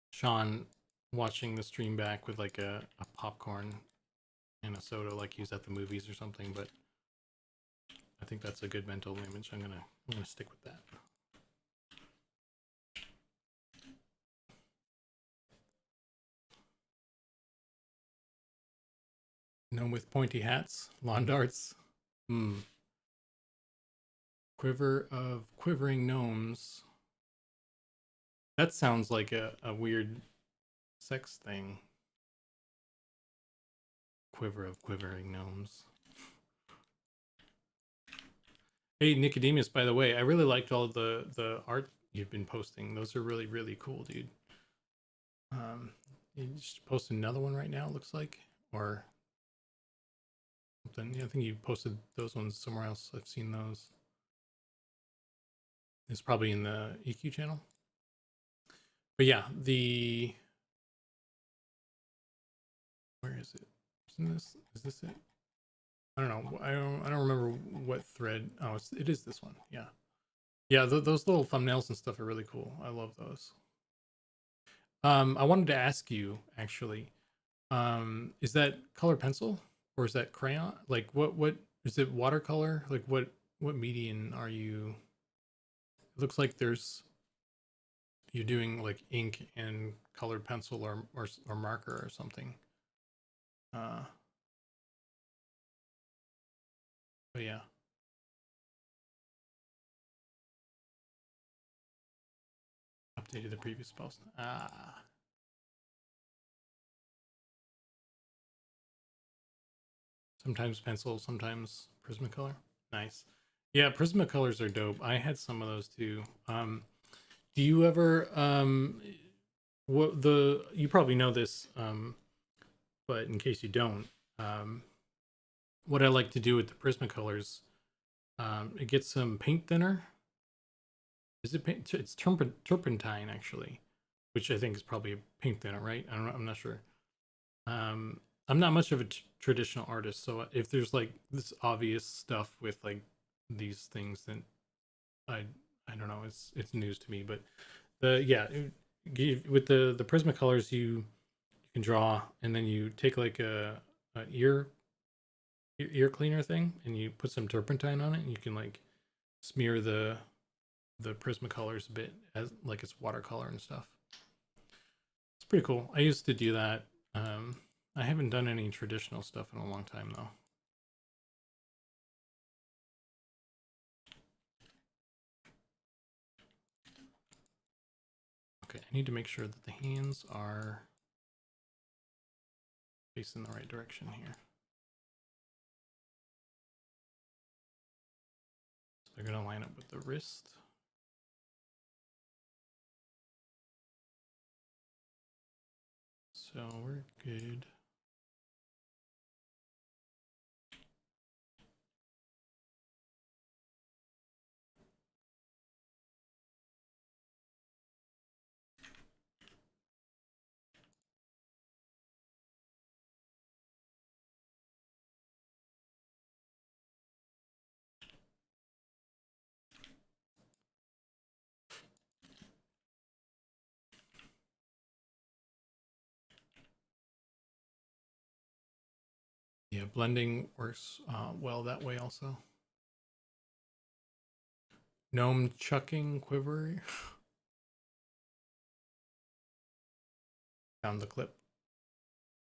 Sean watching the stream back with like a popcorn and a soda like he's at the movies or something, but I think that's a good mental image. I'm gonna stick with that. Gnome with pointy hats, lawn darts. Quiver of quivering gnomes. That sounds like a weird sex thing. Quiver of quivering gnomes. Hey Nicodemus, by the way, I really liked all the art you've been posting. Those are really, really cool, dude. You just posted another one right now, it looks like, or something. Yeah, I think you posted those ones somewhere else. I've seen those. It's probably in the EQ channel. But yeah, where is it? Isn't this? Is this it? I don't know. I don't remember what thread. Oh, it is this one. Yeah, yeah. Those little thumbnails and stuff are really cool. I love those. I wanted to ask you actually. Is that color pencil or is that crayon? Like what is it? Watercolor? Like what medium are you? It looks like you're doing like ink and colored pencil or marker or something. But yeah. Updated the previous post. Sometimes pencil, sometimes Prismacolor. Nice. Yeah, Prismacolors are dope. I had some of those too. Do you ever you probably know this, but in case you don't, what I like to do with the Prismacolors, it gets some paint thinner. Is it paint? It's turpentine actually, which I think is probably a paint thinner, right? I'm not sure. I'm not much of a traditional artist, so if there's like this obvious stuff with like these things, then I don't know. It's news to me, but with the Prismacolors, you can draw, and then you take like a ear cleaner thing, and you put some turpentine on it, and you can like smear the Prismacolors a bit as like it's watercolor and stuff. It's pretty cool. I used to do that. I haven't done any traditional stuff in a long time though. Okay, I need to make sure that the hands are facing the right direction here. So they're gonna line up with the wrist. So we're good. blending works well that way also. Gnome chucking quiver. Found the clip.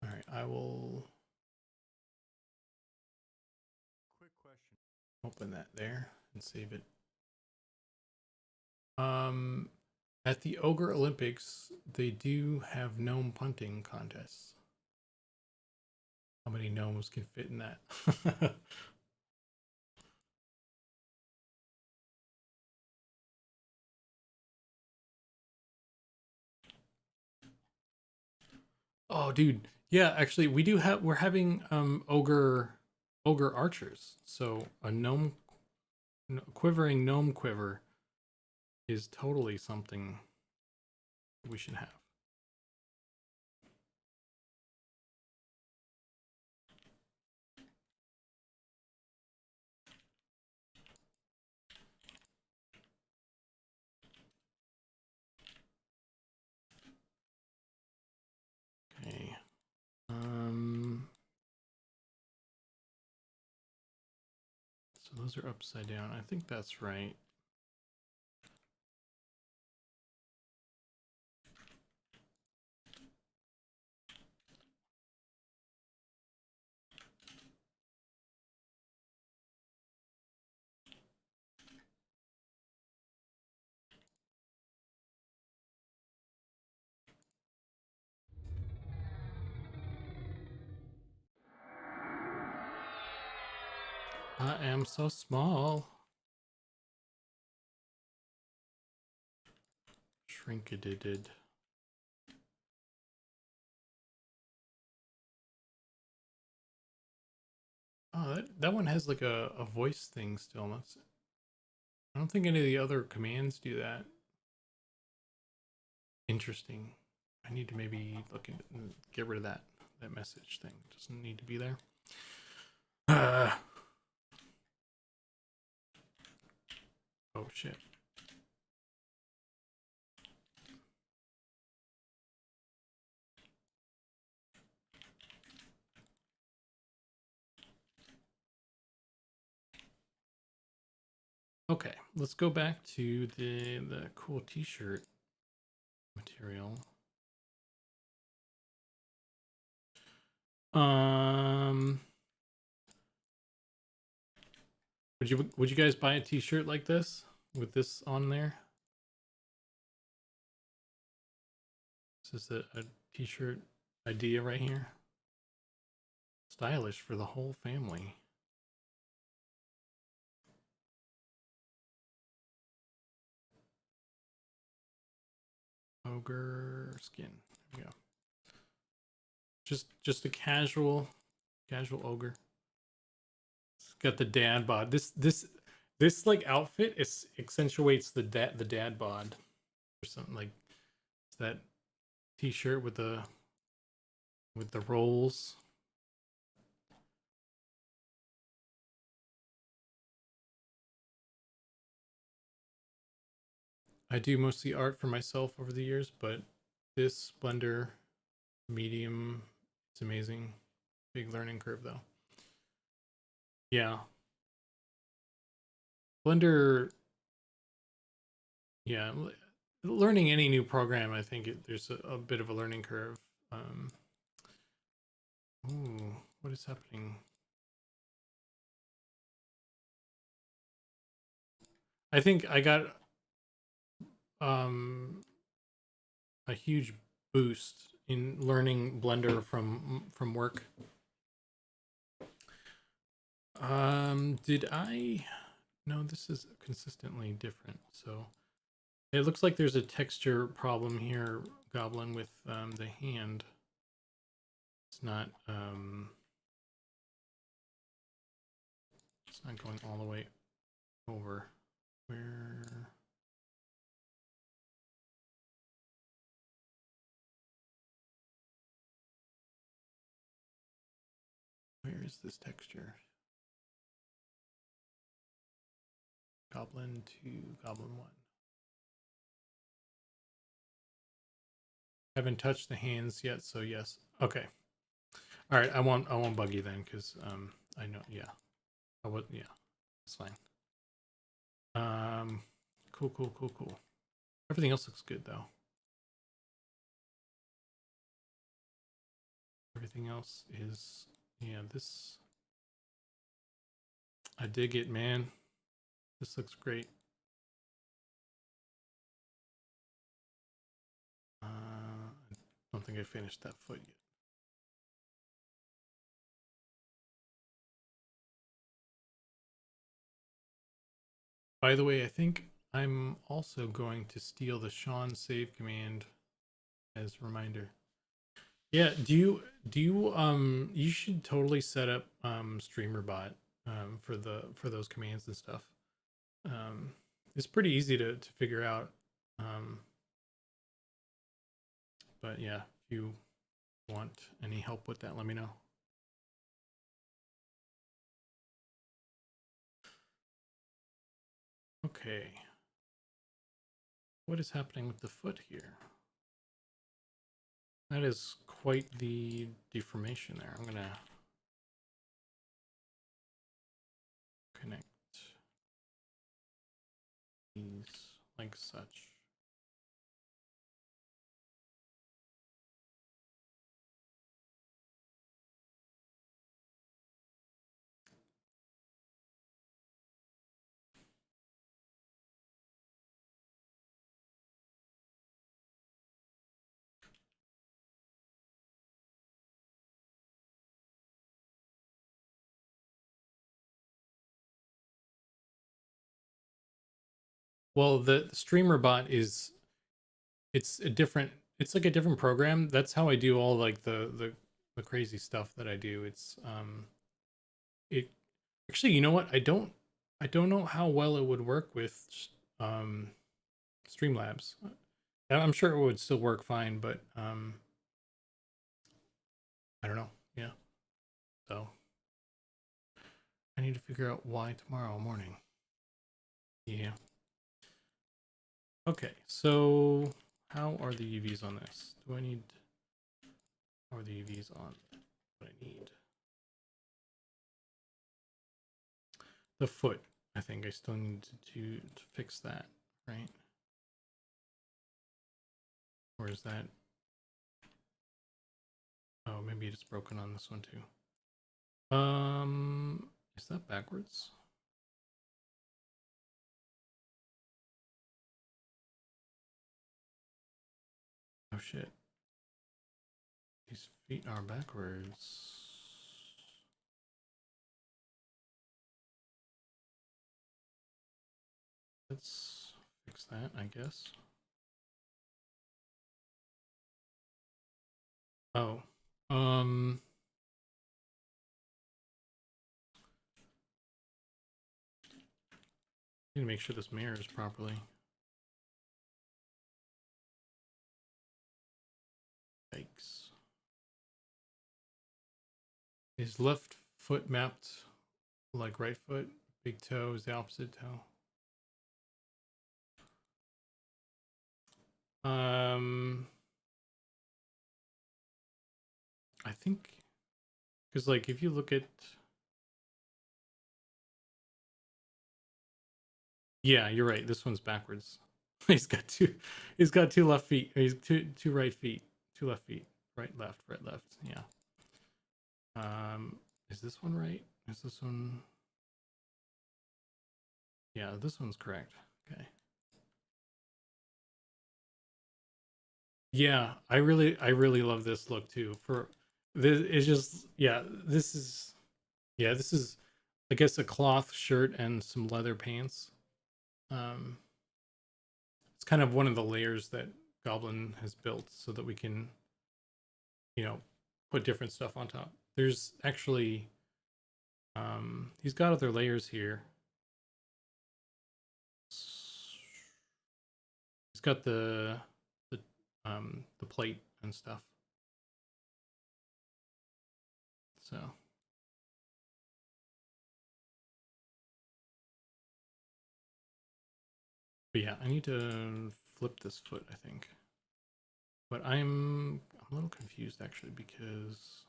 All right, I will Quick question. open that there and save it. At the Ogre Olympics, they do have gnome punting contests. How many gnomes can fit in that? Oh, dude. Yeah, actually, we're having ogre archers. So a quivering gnome quiver is totally something we should have. Okay. So those are upside down. I think that's right. I am so small. Shrinkadidid. Oh, that one has like a voice thing still. I don't think any of the other commands do that. Interesting. I need to maybe look into get rid of that message thing. It doesn't need to be there. Oh shit. Okay, let's go back to the cool t-shirt material. Would you guys buy a t-shirt like this with this on there? This is a t-shirt idea right here. Stylish for the whole family. Ogre skin. There we go. Just a casual ogre. It's got the dad bod. This like outfit accentuates the dad bod or something. Like it's that t-shirt with the rolls. I do mostly art for myself over the years, but this Blender medium, it's amazing. Big learning curve though. Yeah. Blender, yeah, learning any new program, I think there's a bit of a learning curve. Ooh, what is happening? I think I got a huge boost in learning Blender from work. Did I? No, this is consistently different. So it looks like there's a texture problem here, Goblin, with the hand. It's not going all the way over. Where is this texture? Goblin 2, Goblin 1. Haven't touched the hands yet, so yes. Okay. All right, I won't bug you then, because I know, yeah, I would, yeah, it's fine. Cool. Everything else looks good though. Everything else is, yeah, this, I dig it, man. This looks great. I don't think I finished that foot yet. By the way, I think I'm also going to steal the Sean save command as a reminder. Yeah, do you you should totally set up StreamerBot for those commands and stuff. It's pretty easy to figure out. Um but yeah, if you want any help with that, let me know. Okay. What is happening with the foot here? That is quite the deformation there. I'm gonna connect these like such. Well, the streamer bot is, it's a different, it's like a different program. That's how I do all like the crazy stuff that I do. It's it actually, you know what? I don't know how well it would work with um Streamlabs. I'm sure it would still work fine, but I don't know. Yeah. So I need to figure out why tomorrow morning. Yeah. Okay, so how are the UVs on this? Do I need, how are the UVs on what I need? The foot. I think I still need to fix that, right? Or is that, oh, maybe it's broken on this one too. Is that backwards? Oh shit. These feet are backwards. Let's fix that, I guess. Oh. Need to make sure this mirrors properly. Yikes. Is left foot mapped like right foot? Big toe is the opposite toe. I think, because like if you look at, yeah, you're right. This one's backwards. he's got two left feet. He's two right feet, two left feet, right left, right left. Yeah. Is this one right? Is this one? Yeah, this one's correct. Okay. Yeah, I really love this look too. For this, it's just, yeah, this is, yeah, this is, I guess, a cloth shirt and some leather pants. Um, it's kind of one of the layers that Goblin has built so that we can, put different stuff on top. There's actually, he's got other layers here. He's got the plate and stuff. So, but yeah, I need to flip this foot, I think. But I'm a little confused actually, because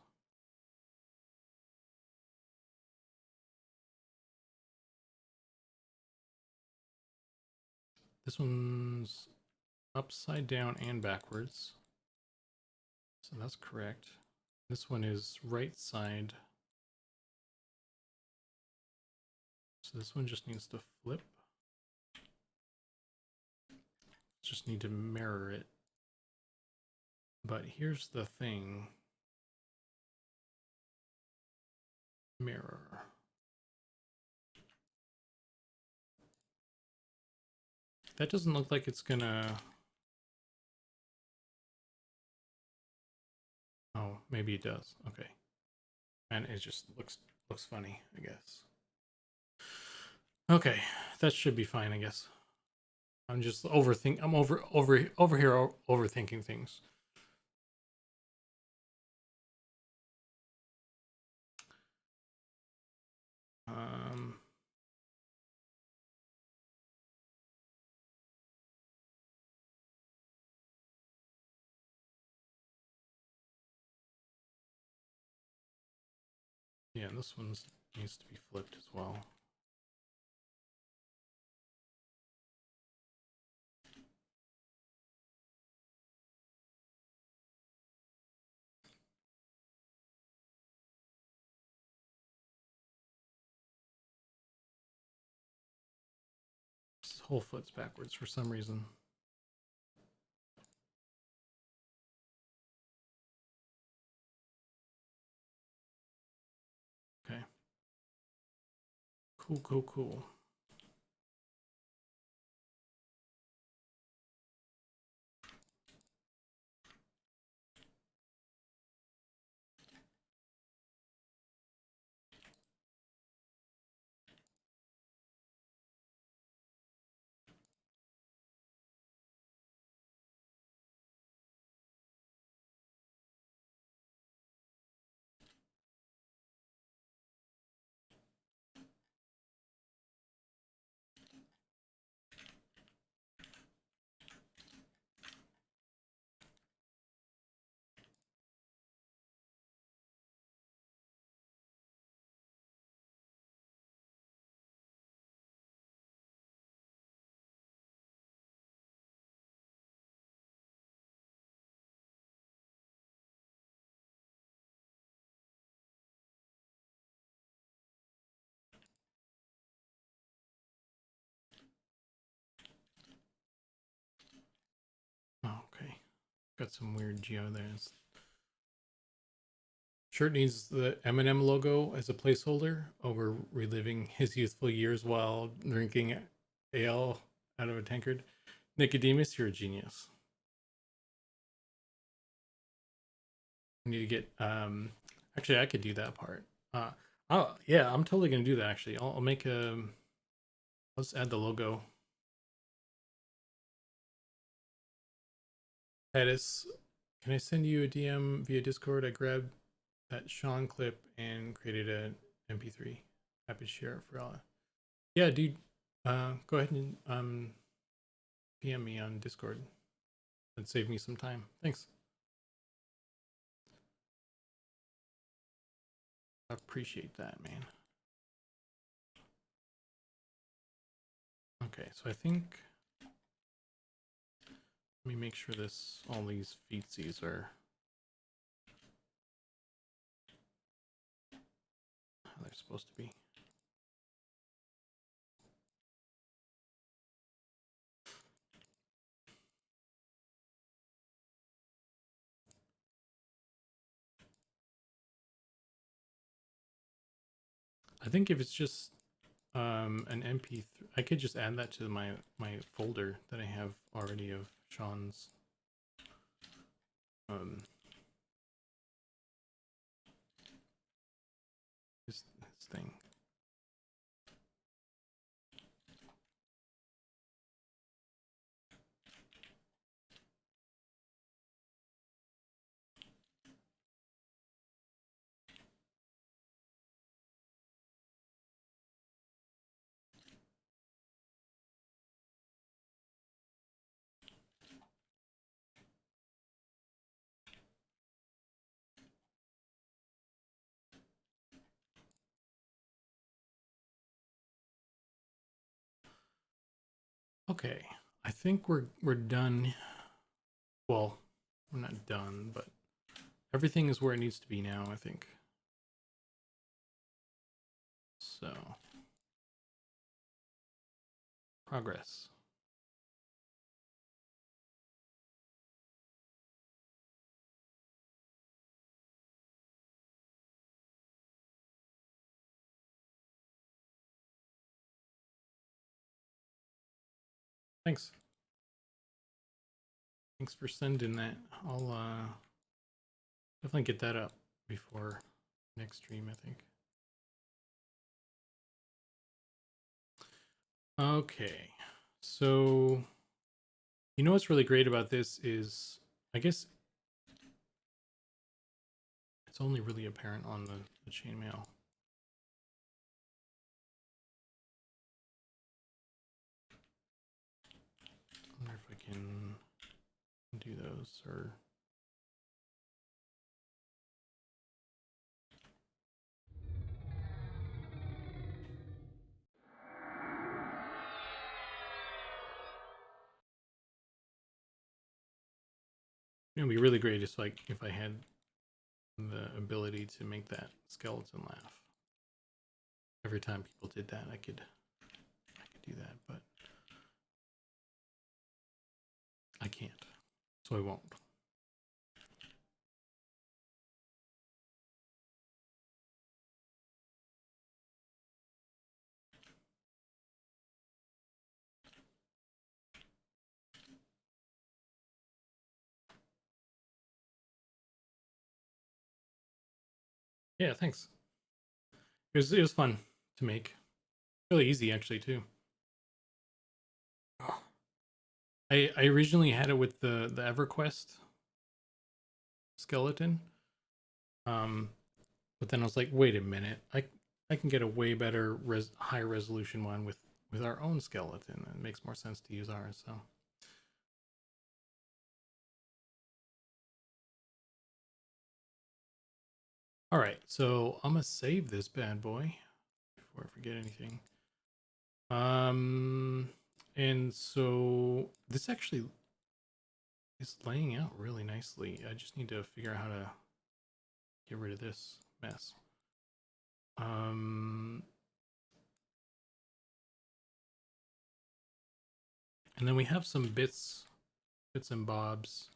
This one's upside down and backwards. So that's correct. This one is right side. So this one just needs to flip. Just need to mirror it. But here's the thing. Mirror. That doesn't look like it's gonna... Oh, maybe it does. Okay. And it just looks funny, I guess. Okay, that should be fine, I guess. I'm just I'm over here overthinking things. Yeah, and this one needs to be flipped as well. This whole foot's backwards for some reason. Okay. Cool. Oh, okay. Got some weird geo there. Shirt needs the Eminem logo as a placeholder. Over reliving his youthful years while drinking ale out of a tankard. Nicodemus, you're a genius. I need to get actually I could do that part. Oh yeah, I'm totally gonna do that actually. I'll make a let's add the logo. Titus, can I send you a DM via Discord? I grabbed that Sean clip and created an MP3. Happy to share it for all. Yeah, dude. Go ahead and PM me on Discord. That'd save me some time. Thanks. I appreciate that, man. Okay, so I think let me make sure all these feetsies are how they're supposed to be. I think if it's just an MP3, I could just add that to my folder that I have already of Sean's his thing. Okay, I think we're done. Well, we're not done, but everything is where it needs to be now, I think. So, progress. Thanks. Thanks for sending that. I'll definitely get that up before next stream, I think. Okay. So, you know what's really great about this is, I guess it's only really apparent on the chainmail. I wonder if I can do those or... It would be really great if, like, if I had the ability to make that skeleton laugh. Every time people did that, I could do that, but I can't, so I won't. Yeah, thanks. It was fun to make. Really easy, actually, too. I originally had it with the EverQuest skeleton, but then I was like, wait a minute, I can get a way better high resolution one with our own skeleton. It makes more sense to use ours. So, all right, so I'm gonna save this bad boy before I forget anything. And so this actually is laying out really nicely. I just need to figure out how to get rid of this mess. And then we have some bits and bobs.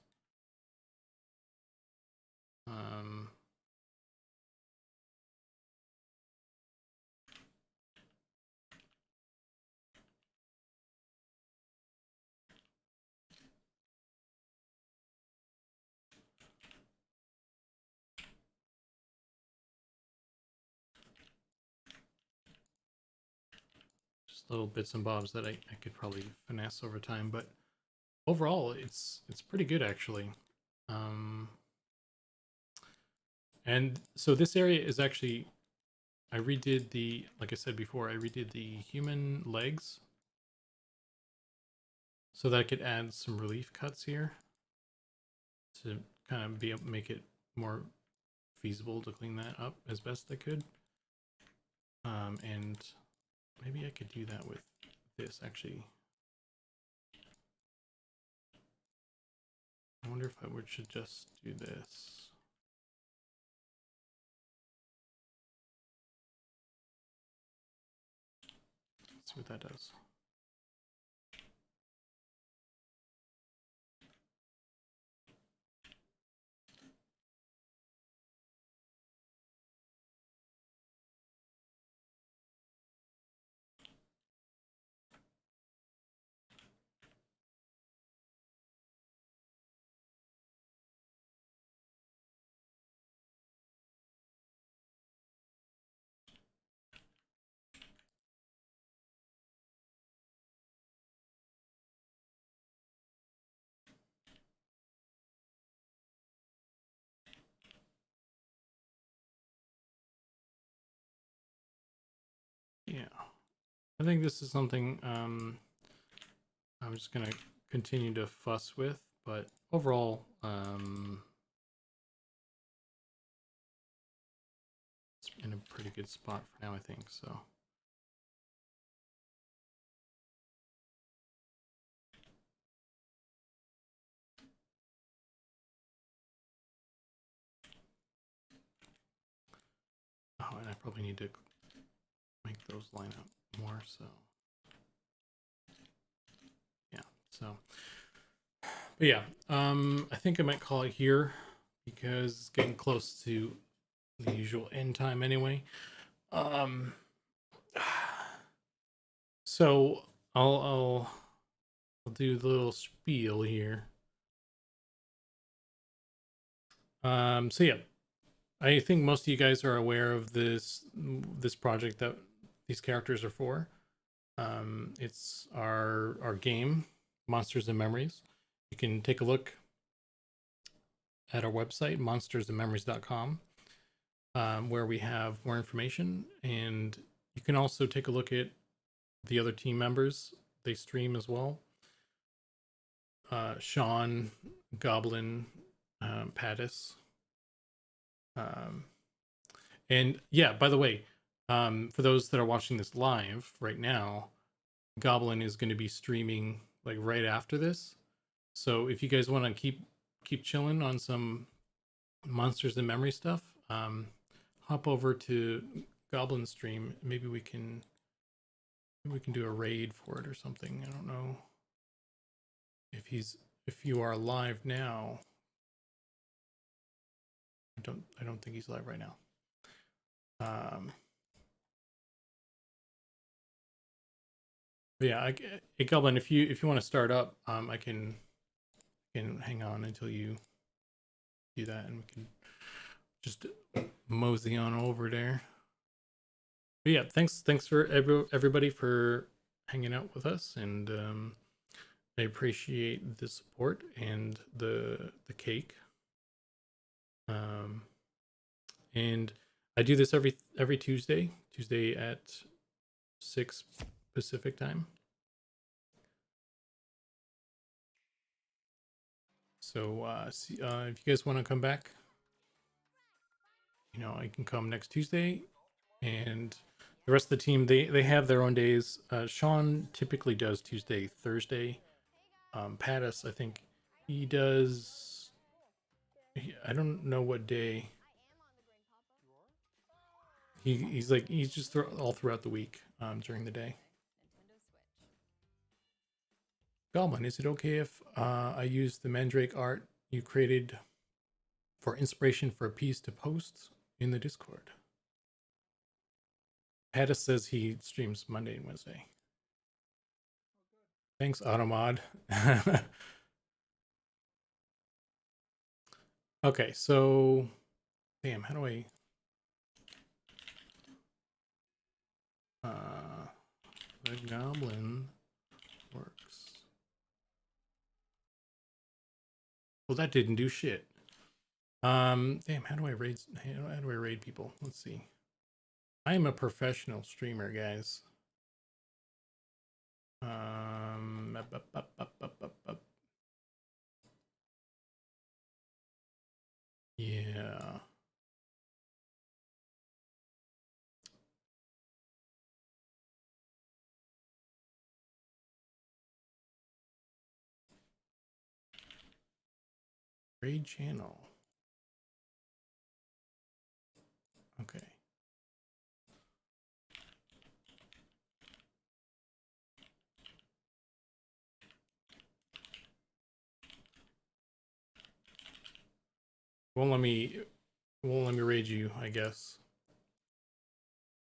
Just little bits and bobs that I could probably finesse over time, but overall it's pretty good, actually. And so this area is actually, I redid the, like I said before, I redid the human legs so that I could add some relief cuts here to kind of make it more feasible to clean that up as best I could. And maybe I could do that with this, actually. I wonder if I should just do this. Let's see what that does. Yeah, I think this is something I'm just gonna continue to fuss with, but overall, it's in a pretty good spot for now, I think. So probably need to make those line up more. So yeah. So, but yeah, I think I might call it here because it's getting close to the usual end time anyway. So I'll do the little spiel here. So yeah, I think most of you guys are aware of this project that these characters are for. It's our game, Monsters and Memories. You can take a look at our website, monstersandmemories.com, where we have more information, and you can also take a look at the other team members. They stream as well. Sean, Goblin, Pattis. And yeah, by the way, for those that are watching this live right now, Goblin is going to be streaming like right after this. So if you guys want to keep chilling on some Monsters and Memory stuff, hop over to Goblin stream. Maybe we can do a raid for it or something. I don't know if you are live now. I don't think he's live right now. But yeah, hey Goblin, if you want to start up, I can hang on until you do that, and we can just mosey on over there. But yeah, thanks for everybody for hanging out with us, and I appreciate the support and the cake. And I do this every Tuesday at 6 Pacific time. So if you guys want to come back, you know, I can come next Tuesday, and the rest of the team, they have their own days. Sean typically does Tuesday, Thursday. Pattis, I think he does. I don't know what day. He's just all throughout the week during the day. Goblin, is it okay if I use the Mandrake art you created for inspiration for a piece to post in the Discord? Pattis says he streams Monday and Wednesday. Thanks, Automod. Okay, so damn, how do I the Goblin works? Well, that didn't do shit. Damn, how do I raid people? Let's see. I am a professional streamer, guys. Yeah. Raid channel. Okay. Won't let me raid you, I guess.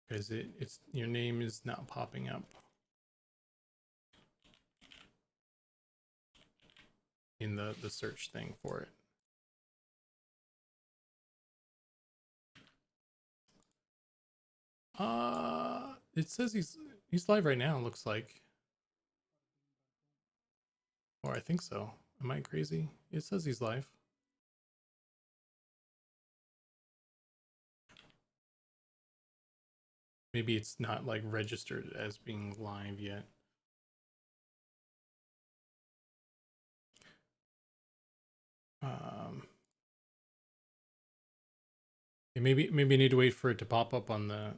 Because it's your name is not popping up in the search thing for it. It says he's live right now, it looks like. Or I think so. Am I crazy? It says he's live. Maybe it's not like registered as being live yet. Yeah, maybe I need to wait for it to pop up on the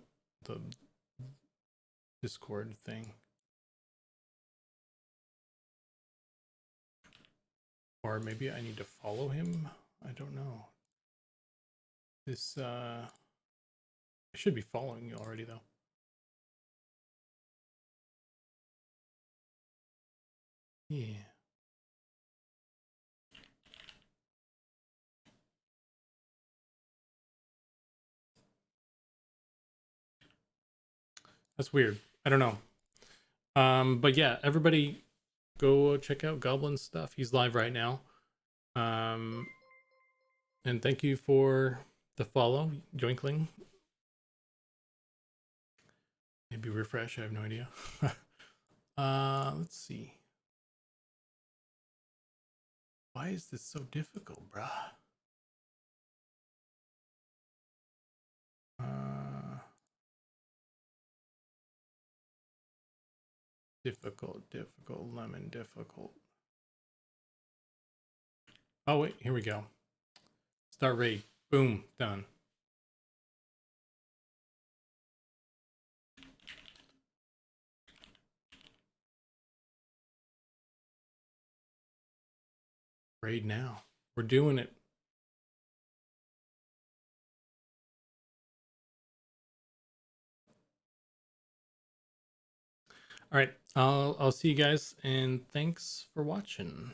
Discord thing. Or maybe I need to follow him. I don't know. This I should be following you already though. Yeah. That's weird. I don't know. But yeah, everybody go check out Goblin's stuff. He's live right now. And thank you for the follow, Joinkling. Maybe refresh, I have no idea. Let's see. Why is this so difficult, bruh? Difficult, lemon, difficult. Oh wait, here we go. Start raid. Boom, done. Raid now. We're doing it. All right, I'll see you guys, and thanks for watching.